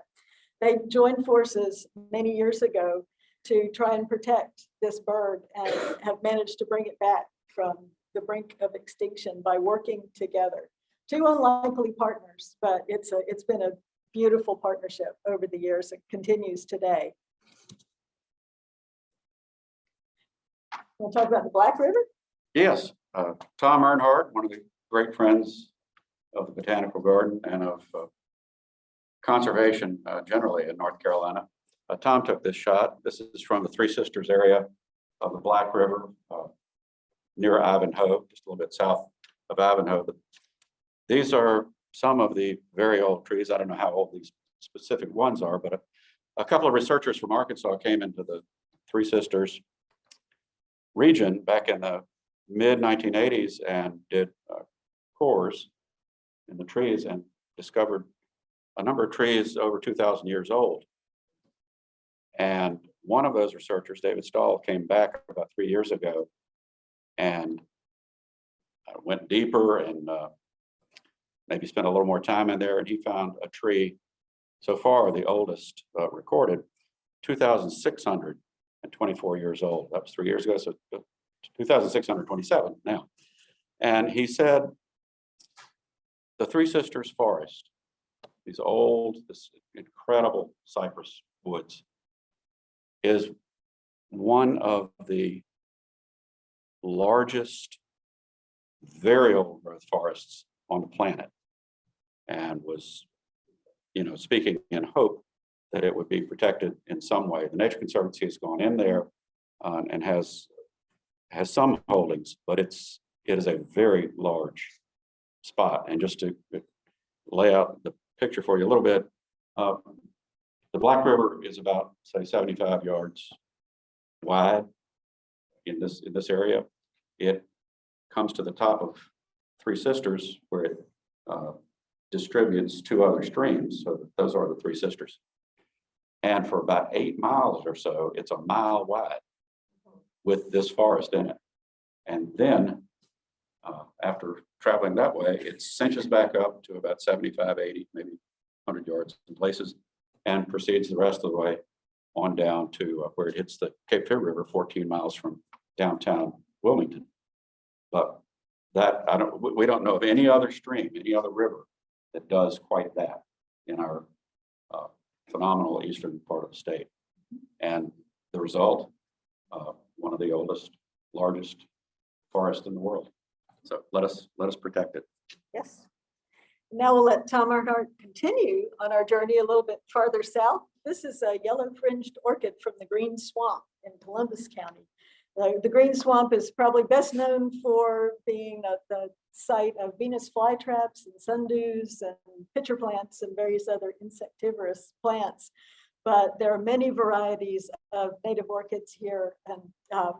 Speaker 4: They joined forces many years ago to try and protect this bird and have managed to bring it back from the brink of extinction by working together. Two unlikely partners, but it's been a beautiful partnership over the years. It continues today. We'll talk about the Black River.
Speaker 3: Yes, Tom Earnhardt, one of the great friends of the Botanical Garden and of conservation generally in North Carolina. Tom took this shot. This is from the Three Sisters area of the Black River near Ivanhoe, just a little bit south of Ivanhoe. These are some of the very old trees. I don't know how old these specific ones are, but a couple of researchers from Arkansas came into the Three Sisters region back in the mid 1980s and did cores in the trees and discovered a number of trees over 2,000 years old. And one of those researchers, David Stahl, came back about 3 years ago and went deeper and maybe spent a little more time in there. And he found a tree, so far the oldest recorded, 2,624 years old. That was 3 years ago, so 2,627 now. And he said, the Three Sisters forest, these old, this incredible cypress woods, is one of the largest, very old growth forests on the planet, and was, speaking in hope that it would be protected in some way. The Nature Conservancy has gone in there and has some holdings, but it is a very large spot. And just to lay out the picture for you a little bit, the Black River is about, say, 75 yards wide in this area. It comes to the top of Three Sisters, where it distributes two other streams. So those are the Three Sisters. And for about 8 miles or so, it's a mile wide with this forest in it. And then after traveling that way, it cinches back up to about 75, 80, maybe 100 yards in places, and proceeds the rest of the way on down to where it hits the Cape Fear River, 14 miles from downtown Wilmington. But that, we don't know of any other stream, any other river that does quite that in our phenomenal eastern part of the state. And the result, one of the oldest, largest forests in the world. So let us protect it.
Speaker 4: Yes. Now we'll let Tom Earnhardt continue on our journey a little bit farther south. This is a yellow fringed orchid from the Green Swamp in Columbus County. The Green Swamp is probably best known for being the site of Venus flytraps and sundews and pitcher plants and various other insectivorous plants. But there are many varieties of native orchids here and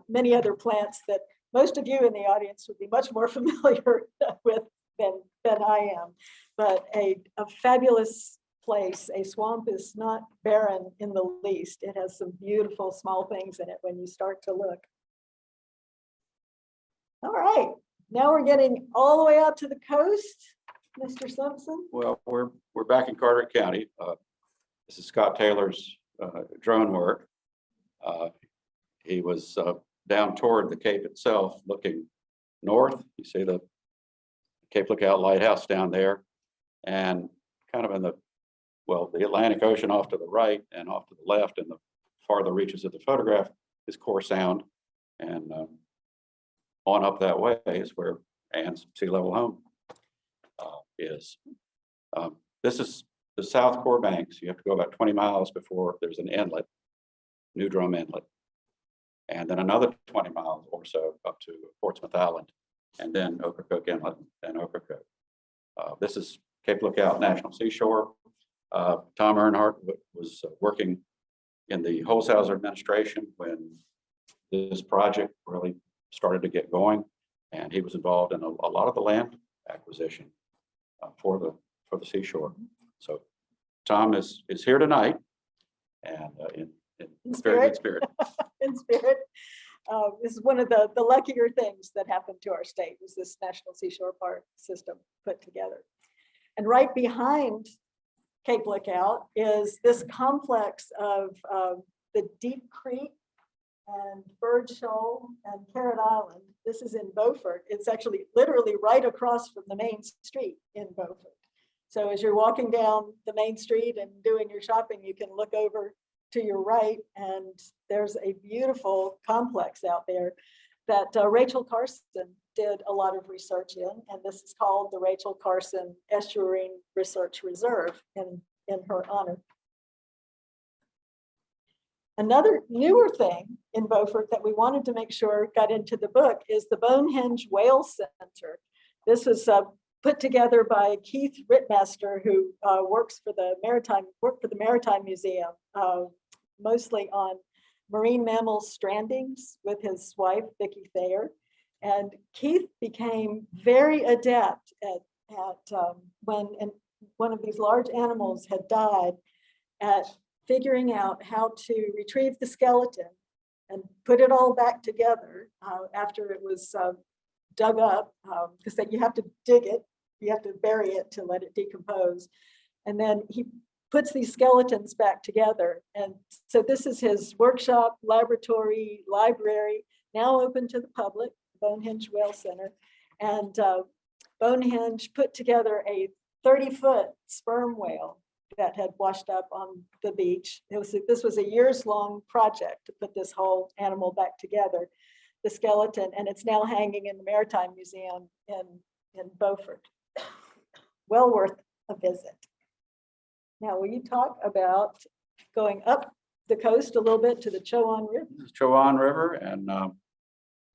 Speaker 4: many other plants that most of you in the audience would be much more familiar with than I am. But a fabulous place. A swamp is not barren in the least. It has some beautiful small things in it when you start to look. All right, now we're getting all the way out to the coast, Mr. Simpson.
Speaker 3: Well, we're back in Carteret County. This is Scott Taylor's drone work. He was down toward the Cape itself, looking north. You see the Cape Lookout Lighthouse down there, and kind of in the Atlantic Ocean off to the right and off to the left, and the farther reaches of the photograph is Core Sound, and on up that way is where Anne's sea level home is. This is the South Core Banks. You have to go about 20 miles before there's an inlet, New Drum Inlet, and then another 20 miles or so up to Portsmouth Island, and then Ocracoke Inlet and Ocracoke. This is Cape Lookout National Seashore. Tom Earnhardt was working in the Holshouser administration when this project really started to get going, and he was involved in a lot of the land acquisition for the seashore. So Tom is here tonight, and in very good spirit.
Speaker 4: In spirit. This is one of the luckier things that happened to our state, was this National Seashore Park system put together. And right behind Cape Lookout is this complex of the Deep Creek and Bird Shoal and Carrot Island. This is in Beaufort. It's actually literally right across from the main street in Beaufort. So as you're walking down the main street and doing your shopping, you can look over to your right, and there's a beautiful complex out there. that Rachel Carson did a lot of research in, and this is called the Rachel Carson Estuarine Research Reserve in her honor. Another newer thing in Beaufort that we wanted to make sure got into the book is the Bonehenge Whale Center. This was put together by Keith Rittmaster, who worked for the Maritime Museum, mostly on marine mammal strandings with his wife, Vicki Thayer. And Keith became very adept at when one of these large animals had died, at figuring out how to retrieve the skeleton and put it all back together after it was dug up, because you have to dig it, you have to bury it to let it decompose. And then he puts these skeletons back together. And so this is his workshop, laboratory, library, now open to the public, Bonehenge Whale Center. And Bonehenge put together a 30-foot sperm whale that had washed up on the beach. This was a years-long project to put this whole animal back together, the skeleton, and it's now hanging in the Maritime Museum in Beaufort. Well worth a visit. Now, will you talk about going up the coast a little bit to the Chowan River?
Speaker 3: Chowan River, and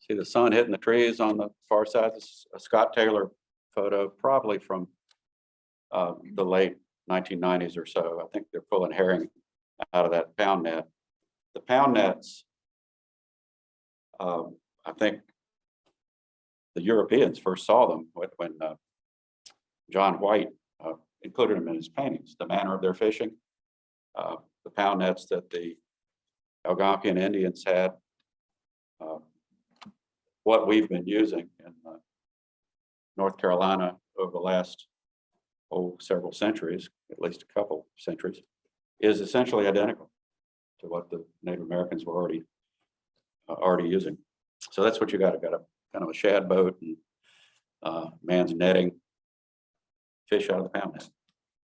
Speaker 3: see the sun hitting the trees on the far side. This is a Scott Taylor photo, probably from the late 1990s or so. I think they're pulling herring out of that pound net. The pound nets, I think the Europeans first saw them when John White included them in his paintings, the manner of their fishing. The pound nets that the Algonquian Indians had, what we've been using in North Carolina over the last several centuries, at least a couple centuries, is essentially identical to what the Native Americans were already using. So that's what you got. Got a kind of a shad boat and man's netting fish out of the pound net.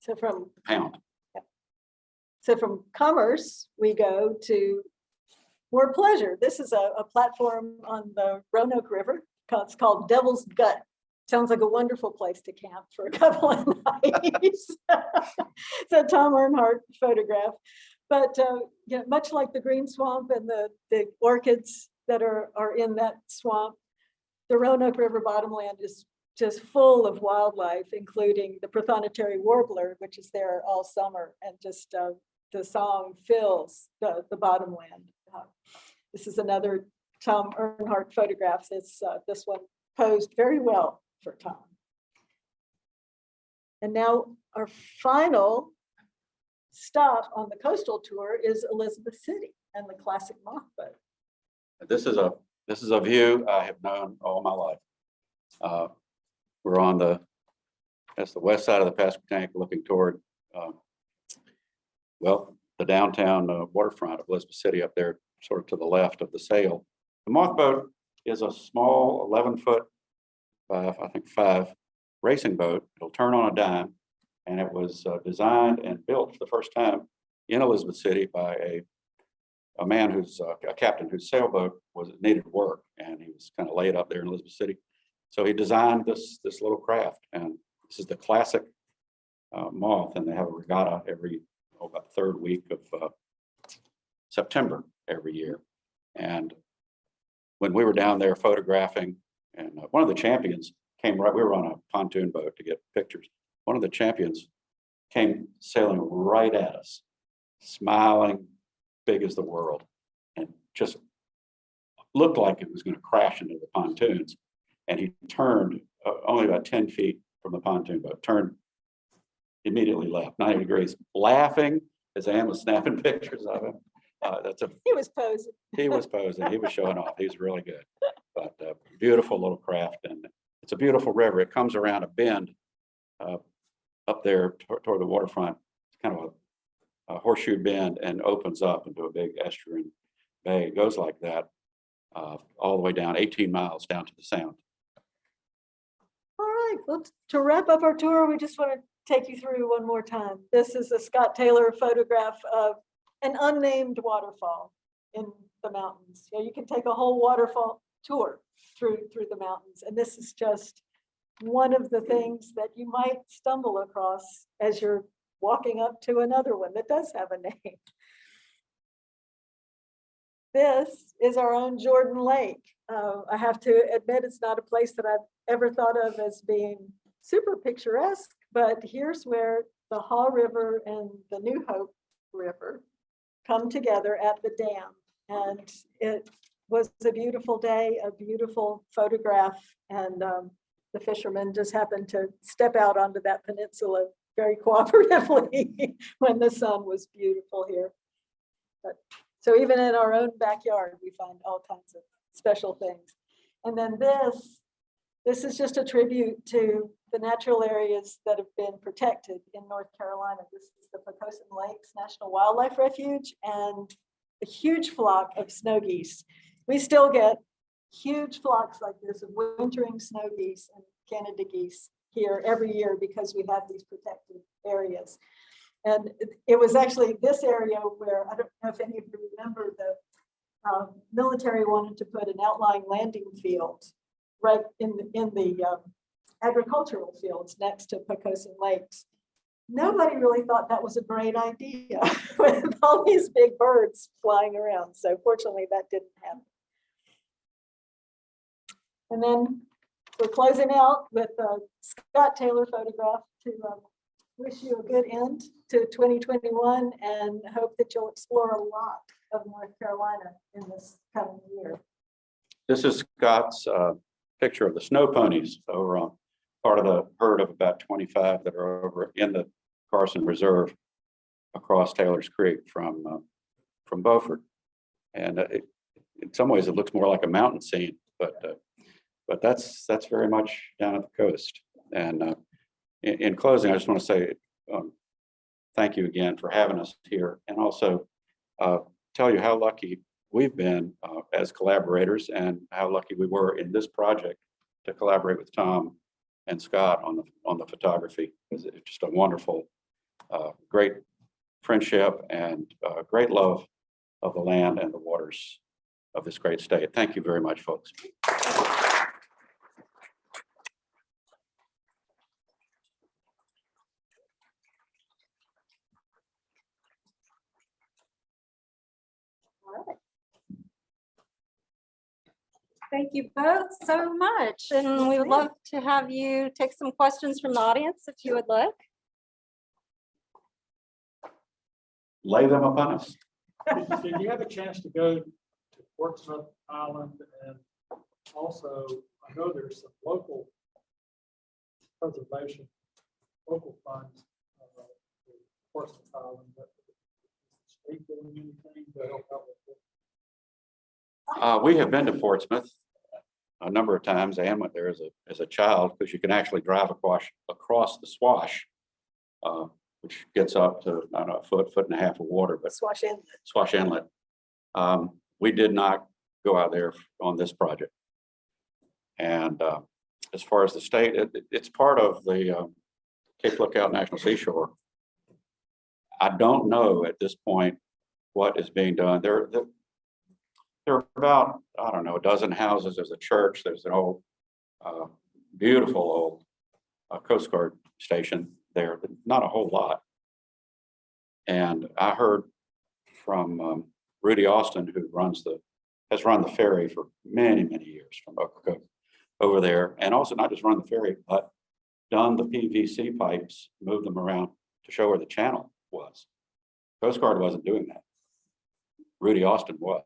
Speaker 4: So from
Speaker 3: Pound.
Speaker 4: Commerce, we go to More Pleasure. This is a platform on the Roanoke River. It's called Devil's Gut. Sounds like a wonderful place to camp for a couple of nights. It's a Tom Earnhardt photograph. But much like the green swamp and the orchids that are in that swamp, the Roanoke River bottomland is just full of wildlife, including the prothonotary warbler, which is there all summer, and just the song fills the bottomland. This is another Tom Earnhardt photograph. This one posed very well for Tom. And now our final stop on the coastal tour is Elizabeth City and the classic moth boat.
Speaker 3: This is a view I have known all my life. We're on that's the west side of the Pasquotank, looking toward the downtown waterfront of Elizabeth City up there, sort of to the left of the sail. The moth boat is a small 11-foot by I think 5 racing boat. It'll turn on a dime, and it was designed and built for the first time in Elizabeth City by a man who's a captain whose sailboat needed work, and he was kind of laid up there in Elizabeth City. So he designed this little craft, and this is the classic moth, and they have a regatta about the 3rd week of September every year. And when we were down there photographing, and one of the champions came we were on a pontoon boat to get pictures. One of the champions came sailing right at us, smiling, big as the world, and just looked like it was going to crash into the pontoons. And he turned only about 10 feet from the pontoon boat, turned immediately left, 90 degrees, laughing as Ann was snapping pictures of him.
Speaker 4: He was posing.
Speaker 3: He was posing. He was showing off. He's really good. But beautiful little craft, and it's a beautiful river. It comes around a bend up there toward the waterfront. It's kind of a horseshoe bend and opens up into a big estuarine bay. It goes like that all the way down 18 miles down to the Sound.
Speaker 4: All right, well, to wrap up our tour, we just want to take you through one more time. This is a Scott Taylor photograph of an unnamed waterfall in the mountains. You can take a whole waterfall tour through the mountains. And this is just one of the things that you might stumble across as you're walking up to another one that does have a name. This is our own Jordan Lake. I have to admit, it's not a place that I've ever thought of as being super picturesque, but here's where the Haw River and the New Hope River come together at the dam. And it was a beautiful day, a beautiful photograph. And the fishermen just happened to step out onto that peninsula very cooperatively when the sun was beautiful here. But, so even in our own backyard, we find all kinds of special things. And then this is just a tribute to the natural areas that have been protected in North Carolina. This is the Poquoson Lakes National Wildlife Refuge and a huge flock of snow geese. We still get huge flocks like this of wintering snow geese and Canada geese here every year because we have these protected areas. And it was actually this area where, I don't know if any of you remember, the military wanted to put an outlying landing field right in the agricultural fields next to Poquoson Lakes. Nobody really thought that was a great idea with all these big birds flying around. So fortunately that didn't happen. And then we're closing out with a Scott Taylor photograph to wish you a good end to 2021 and hope that you'll explore a lot of North Carolina in this coming year.
Speaker 3: This is Scott's picture of the snow ponies over on part of the herd of about 25 that are over in the Carson Reserve across Taylor's Creek from Beaufort. And in some ways it looks more like a mountain scene, but that's very much down at the coast. And in closing, I just want to say thank you again for having us here, and also tell you how lucky we've been as collaborators and how lucky we were in this project to collaborate with Tom and Scott on the photography. It's just a wonderful, great friendship and great love of the land and the waters of this great state. Thank you very much, folks.
Speaker 1: Thank you both so much. And we would love to have you take some questions from the audience if you would like.
Speaker 3: Lay them upon us.
Speaker 5: Did you have a chance to go to Portsmouth Island? And also, I know there's some local preservation, local funds for Portsmouth Island, but is the state doing anything to help out with it?
Speaker 3: We have been to Portsmouth a number of times and went there as a child, because you can actually drive across the Swash, which gets up to, I don't know, a foot and a half of water, but Swash Inlet. We did not go out there on this project. And as far as the state, it's part of the Cape Lookout National Seashore. I don't know at this point what is being done. There are about, I don't know, a dozen houses. There's a church. There's an old, beautiful old Coast Guard station there, but not a whole lot. And I heard from Rudy Austin, who has run the ferry for many, many years from Ocracoke over there, and also not just run the ferry, but done the PVC pipes, moved them around to show where the channel was. Coast Guard wasn't doing that. Rudy Austin was.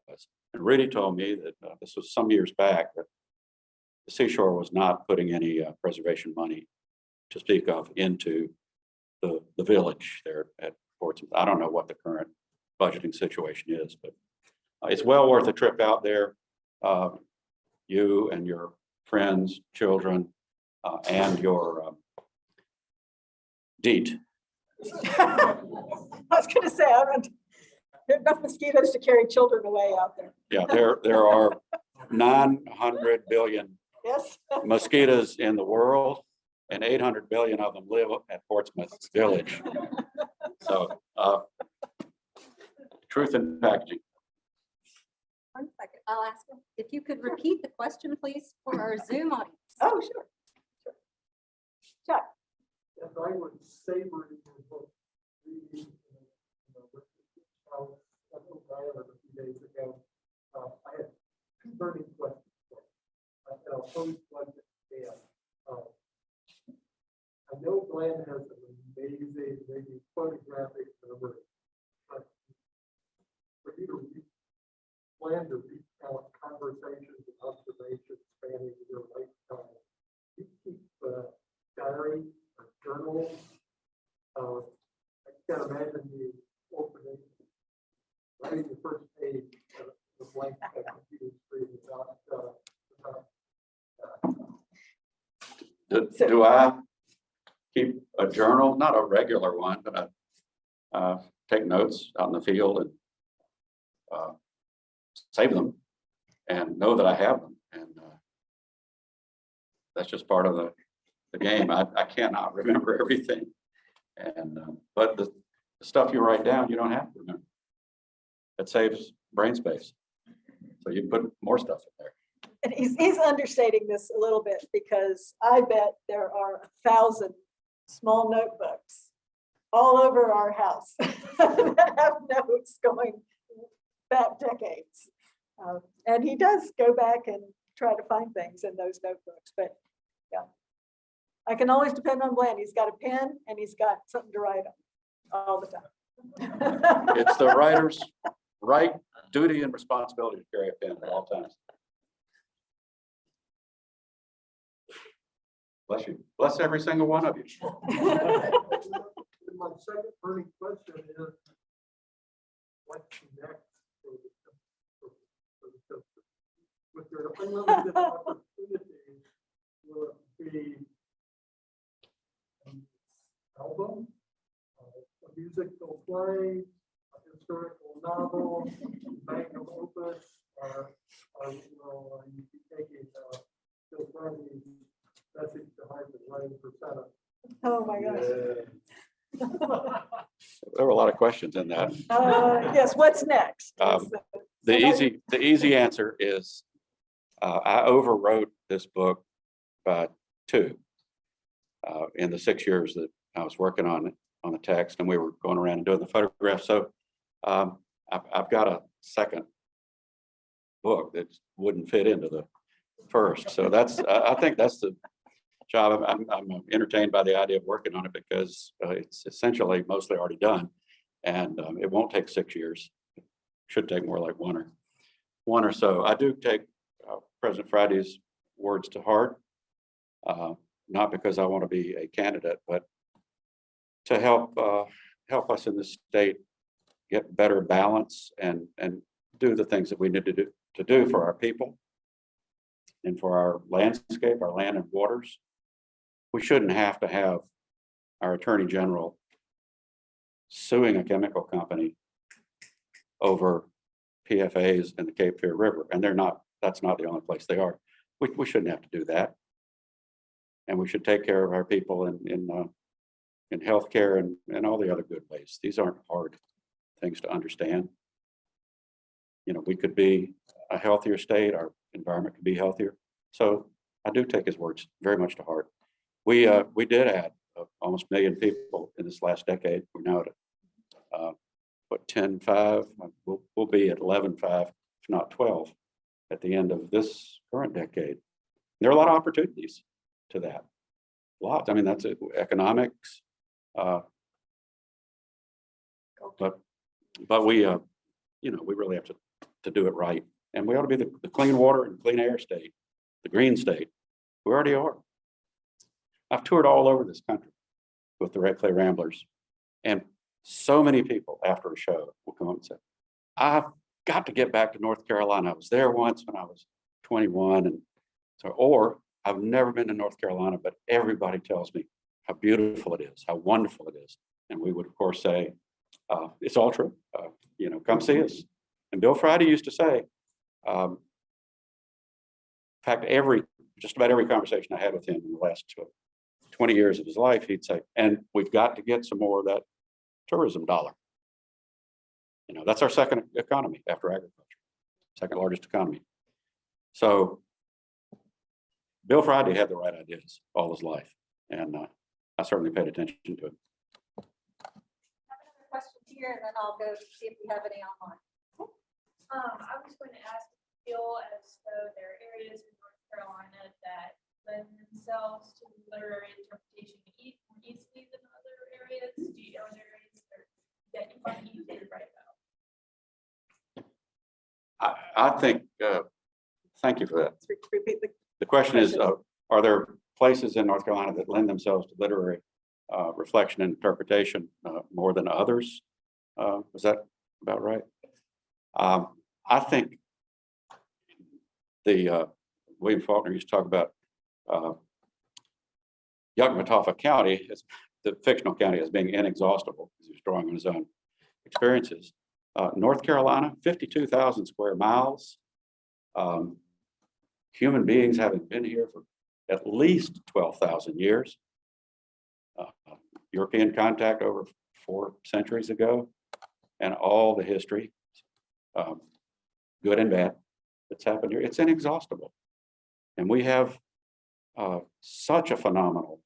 Speaker 3: And Rudy told me that this was some years back, that the seashore was not putting any preservation money to speak of into the village there at Portsmouth. I don't know what the current budgeting situation is, but it's well worth a trip out there. You and your friends, children, and your DEET.
Speaker 4: I was going to say, there are enough mosquitoes to carry children away out there.
Speaker 3: Yeah, there are 900 billion
Speaker 4: Yes.
Speaker 3: mosquitoes in the world, and 800 billion of them live at Portsmouth Village. So, truth in packaging.
Speaker 1: 1 second. I'll ask him. If you could repeat the question, please, for our Zoom audience.
Speaker 4: Oh, sure. Chuck,
Speaker 5: As I was savoring your book, reading, how I told Diana a few days ago, I had two burning questions. I'll pose one to Dan. I know Glenn has an amazing, maybe photographic memory. But for you to plan to recount conversations and observations spanning your lifetime, you keep diary or journals. I can't imagine you opening, writing the first page of the blank computer screen without.
Speaker 3: Do I keep a journal? Not a regular one, but I take notes out in the field and save them and know that I have them. And that's just part of the game. I cannot remember everything. And but the stuff you write down, you don't have to remember. It saves brain space. So you put more stuff in there.
Speaker 4: and he's understating this a little bit because I bet there are 1,000 small notebooks all over our house that have notes going back decades. And he does go back and try to find things in those notebooks, but yeah. I can always depend on Glenn. He's got a pen and he's got something to write on all the time.
Speaker 3: It's the writer's right duty and responsibility to carry a pen at all times. Bless you. Bless every single one of you.
Speaker 5: My second burning question is, what's next for the with your unlimited opportunities? Will it be an album, a musical play, a historical novel, magnum opus, or will you be taking Bill Bradley's message to Harvard Lane for Senate?
Speaker 4: Oh my gosh.
Speaker 3: There were a lot of questions in that.
Speaker 4: Yes, what's next?
Speaker 3: The easy answer is I overwrote this book by 2 in the 6 years that I was working on the text, and we were going around and doing the photographs. So I've got a second book that wouldn't fit into the first. So that's I think that's the job. I'm entertained by the idea of working on it because it's essentially mostly already done, and it won't take 6 years. It should take more like one or so. I do take President Friday's words to heart, not because I want to be a candidate, but to help us in this state get better balance and do the things that we need to do for our people and for our landscape, our land and waters. We shouldn't have to have our Attorney General suing a chemical company over PFAS in the Cape Fear River, and that's not the only place they are. We shouldn't have to do that. And we should take care of our people in healthcare and all the other good ways. These aren't hard things to understand. You know, we could be a healthier state, our environment could be healthier. So I do take his words very much to heart. We did add almost 1 million people in this last decade. We're now at 10.5. We'll be at 11.5, if not 12, at the end of this current decade. There are a lot of opportunities to that. Lots. I mean, that's it, economics. But we we really have to do it right, and we ought to be the clean water and clean air state, the green state. We already are. I've toured all over this country with the Red Clay Ramblers, and so many people after a show will come up and say, I've got to get back to North Carolina. I was there once when I was 21, and so, or I've never been to North Carolina, but everybody tells me how beautiful it is, how wonderful it is. And we would, of course, say, it's all true. Come see us. And Bill Friday used to say, in fact, just about every conversation I had with him in the last 20 years of his life, he'd say, and we've got to get some more of that tourism dollar. That's our second economy after agriculture. second largest economy. So Bill Friday had the right ideas all his life, and I certainly paid attention to it.
Speaker 1: Question here, and then I'll go see if we have any online.
Speaker 6: I was going to ask, feel as though there are areas in North Carolina that lend themselves to literary interpretation more easily than other areas? Are there areas that you find easier to write about?
Speaker 3: I think, thank you for that.
Speaker 4: Repeat
Speaker 3: The question is, are there places in North Carolina that lend themselves to literary reflection and interpretation more than others? Was that about right? I think the William Faulkner used to talk about Yakima County, as the fictional county, as being inexhaustible, because he was drawing on his own experiences. North Carolina, 52,000 square miles. Human beings having been here for at least 12,000 years. European contact over 4 centuries ago, and all the history, good and bad, that's happened here. It's inexhaustible. And we have such a phenomenal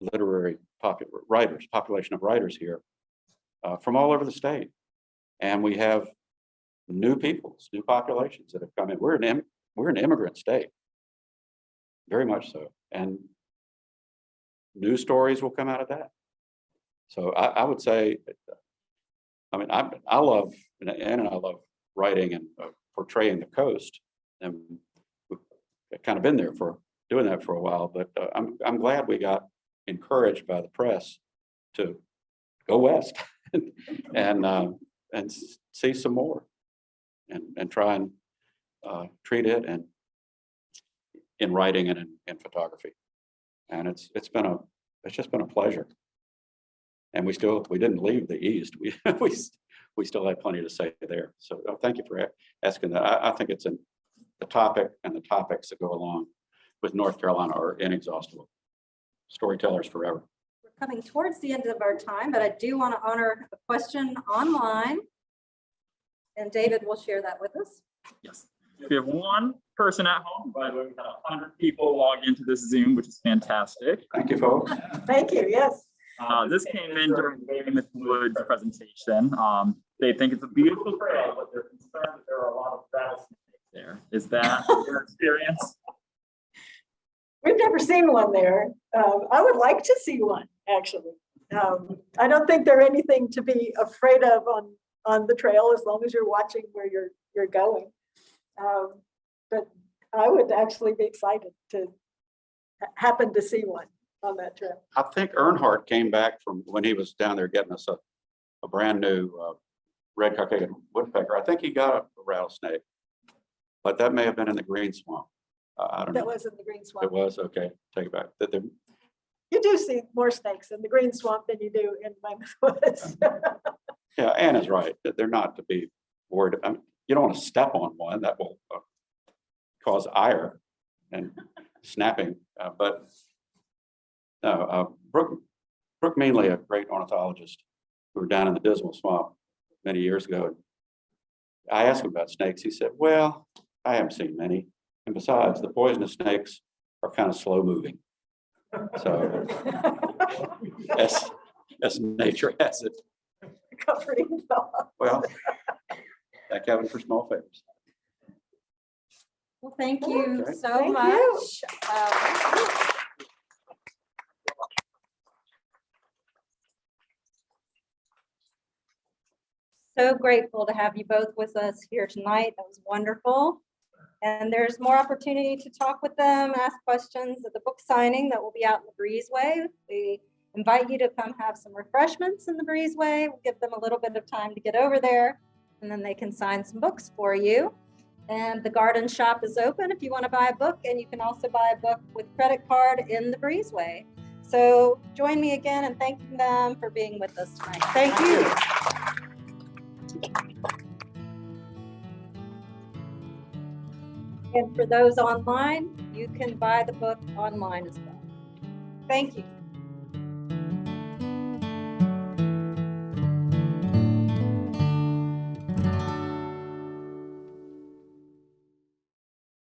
Speaker 3: literary population of writers here from all over the state. And we have new peoples, new populations that have come in. We're an immigrant state, very much so. And new stories will come out of that. So I would say, I mean, I love, Ann and I love writing and portraying the coast. And we've kind of been there for doing that for a while, but I'm glad we got encouraged by the press to go west and see some more and try and treat it and in writing and in photography. And it's just been a pleasure. And we didn't leave the East. We still had plenty to say there. So thank you for asking that. I think it's the topic and the topics that go along with North Carolina are inexhaustible. Storytellers forever.
Speaker 1: We're coming towards the end of our time, but I do want to honor a question online. And David will share that with us.
Speaker 7: Yes. We have one person at home. By the way, we had 100 people log into this Zoom, which is fantastic.
Speaker 3: Thank you, folks.
Speaker 4: Thank you, yes.
Speaker 7: This came in during Weymouth Woods presentation. They think it's a beautiful trail, but they're concerned that there are a lot of rattlesnakes there. Is that your experience?
Speaker 4: We've never seen one there. I would like to see one, actually. I don't think they're anything to be afraid of on the trail, as long as you're watching where you're going. But I would actually be excited to happen to see one on that trip.
Speaker 3: I think Earnhardt came back from when he was down there getting us a brand new red Caucasian woodpecker. I think he got a rattlesnake, but that may have been in the green swamp. I don't know.
Speaker 4: That was in the green swamp.
Speaker 3: It was, okay, take it back.
Speaker 4: You do see more snakes in the green swamp than you do in Weymouth Woods.
Speaker 3: Yeah, Ann is right. That they're not to be worried. I mean, you don't want to step on one. That will cause ire and snapping. But no, Brooke Meanley, a great ornithologist, we were down in the Dismal Swamp many years ago. I asked him about snakes. He said, well, I haven't seen many. And besides, the poisonous snakes are kind of slow moving. So as nature has it.
Speaker 4: Comforting thought.
Speaker 3: Well, thank Kevin for small favors.
Speaker 1: Well, thank you
Speaker 3: Okay.
Speaker 1: so
Speaker 4: Thank you.
Speaker 1: much. So grateful to have you both with us here tonight. That was wonderful. And there's more opportunity to talk with them, ask questions at the book signing that will be out in the Breezeway. We invite you to come have some refreshments in the Breezeway. We'll give them a little bit of time to get over there, and then they can sign some books for you. And the garden shop is open if you want to buy a book, and you can also buy a book with credit card in the Breezeway. So join me again in thanking them for being with us tonight.
Speaker 4: Thank you.
Speaker 1: And for those online, you can buy the book online as well. Thank you.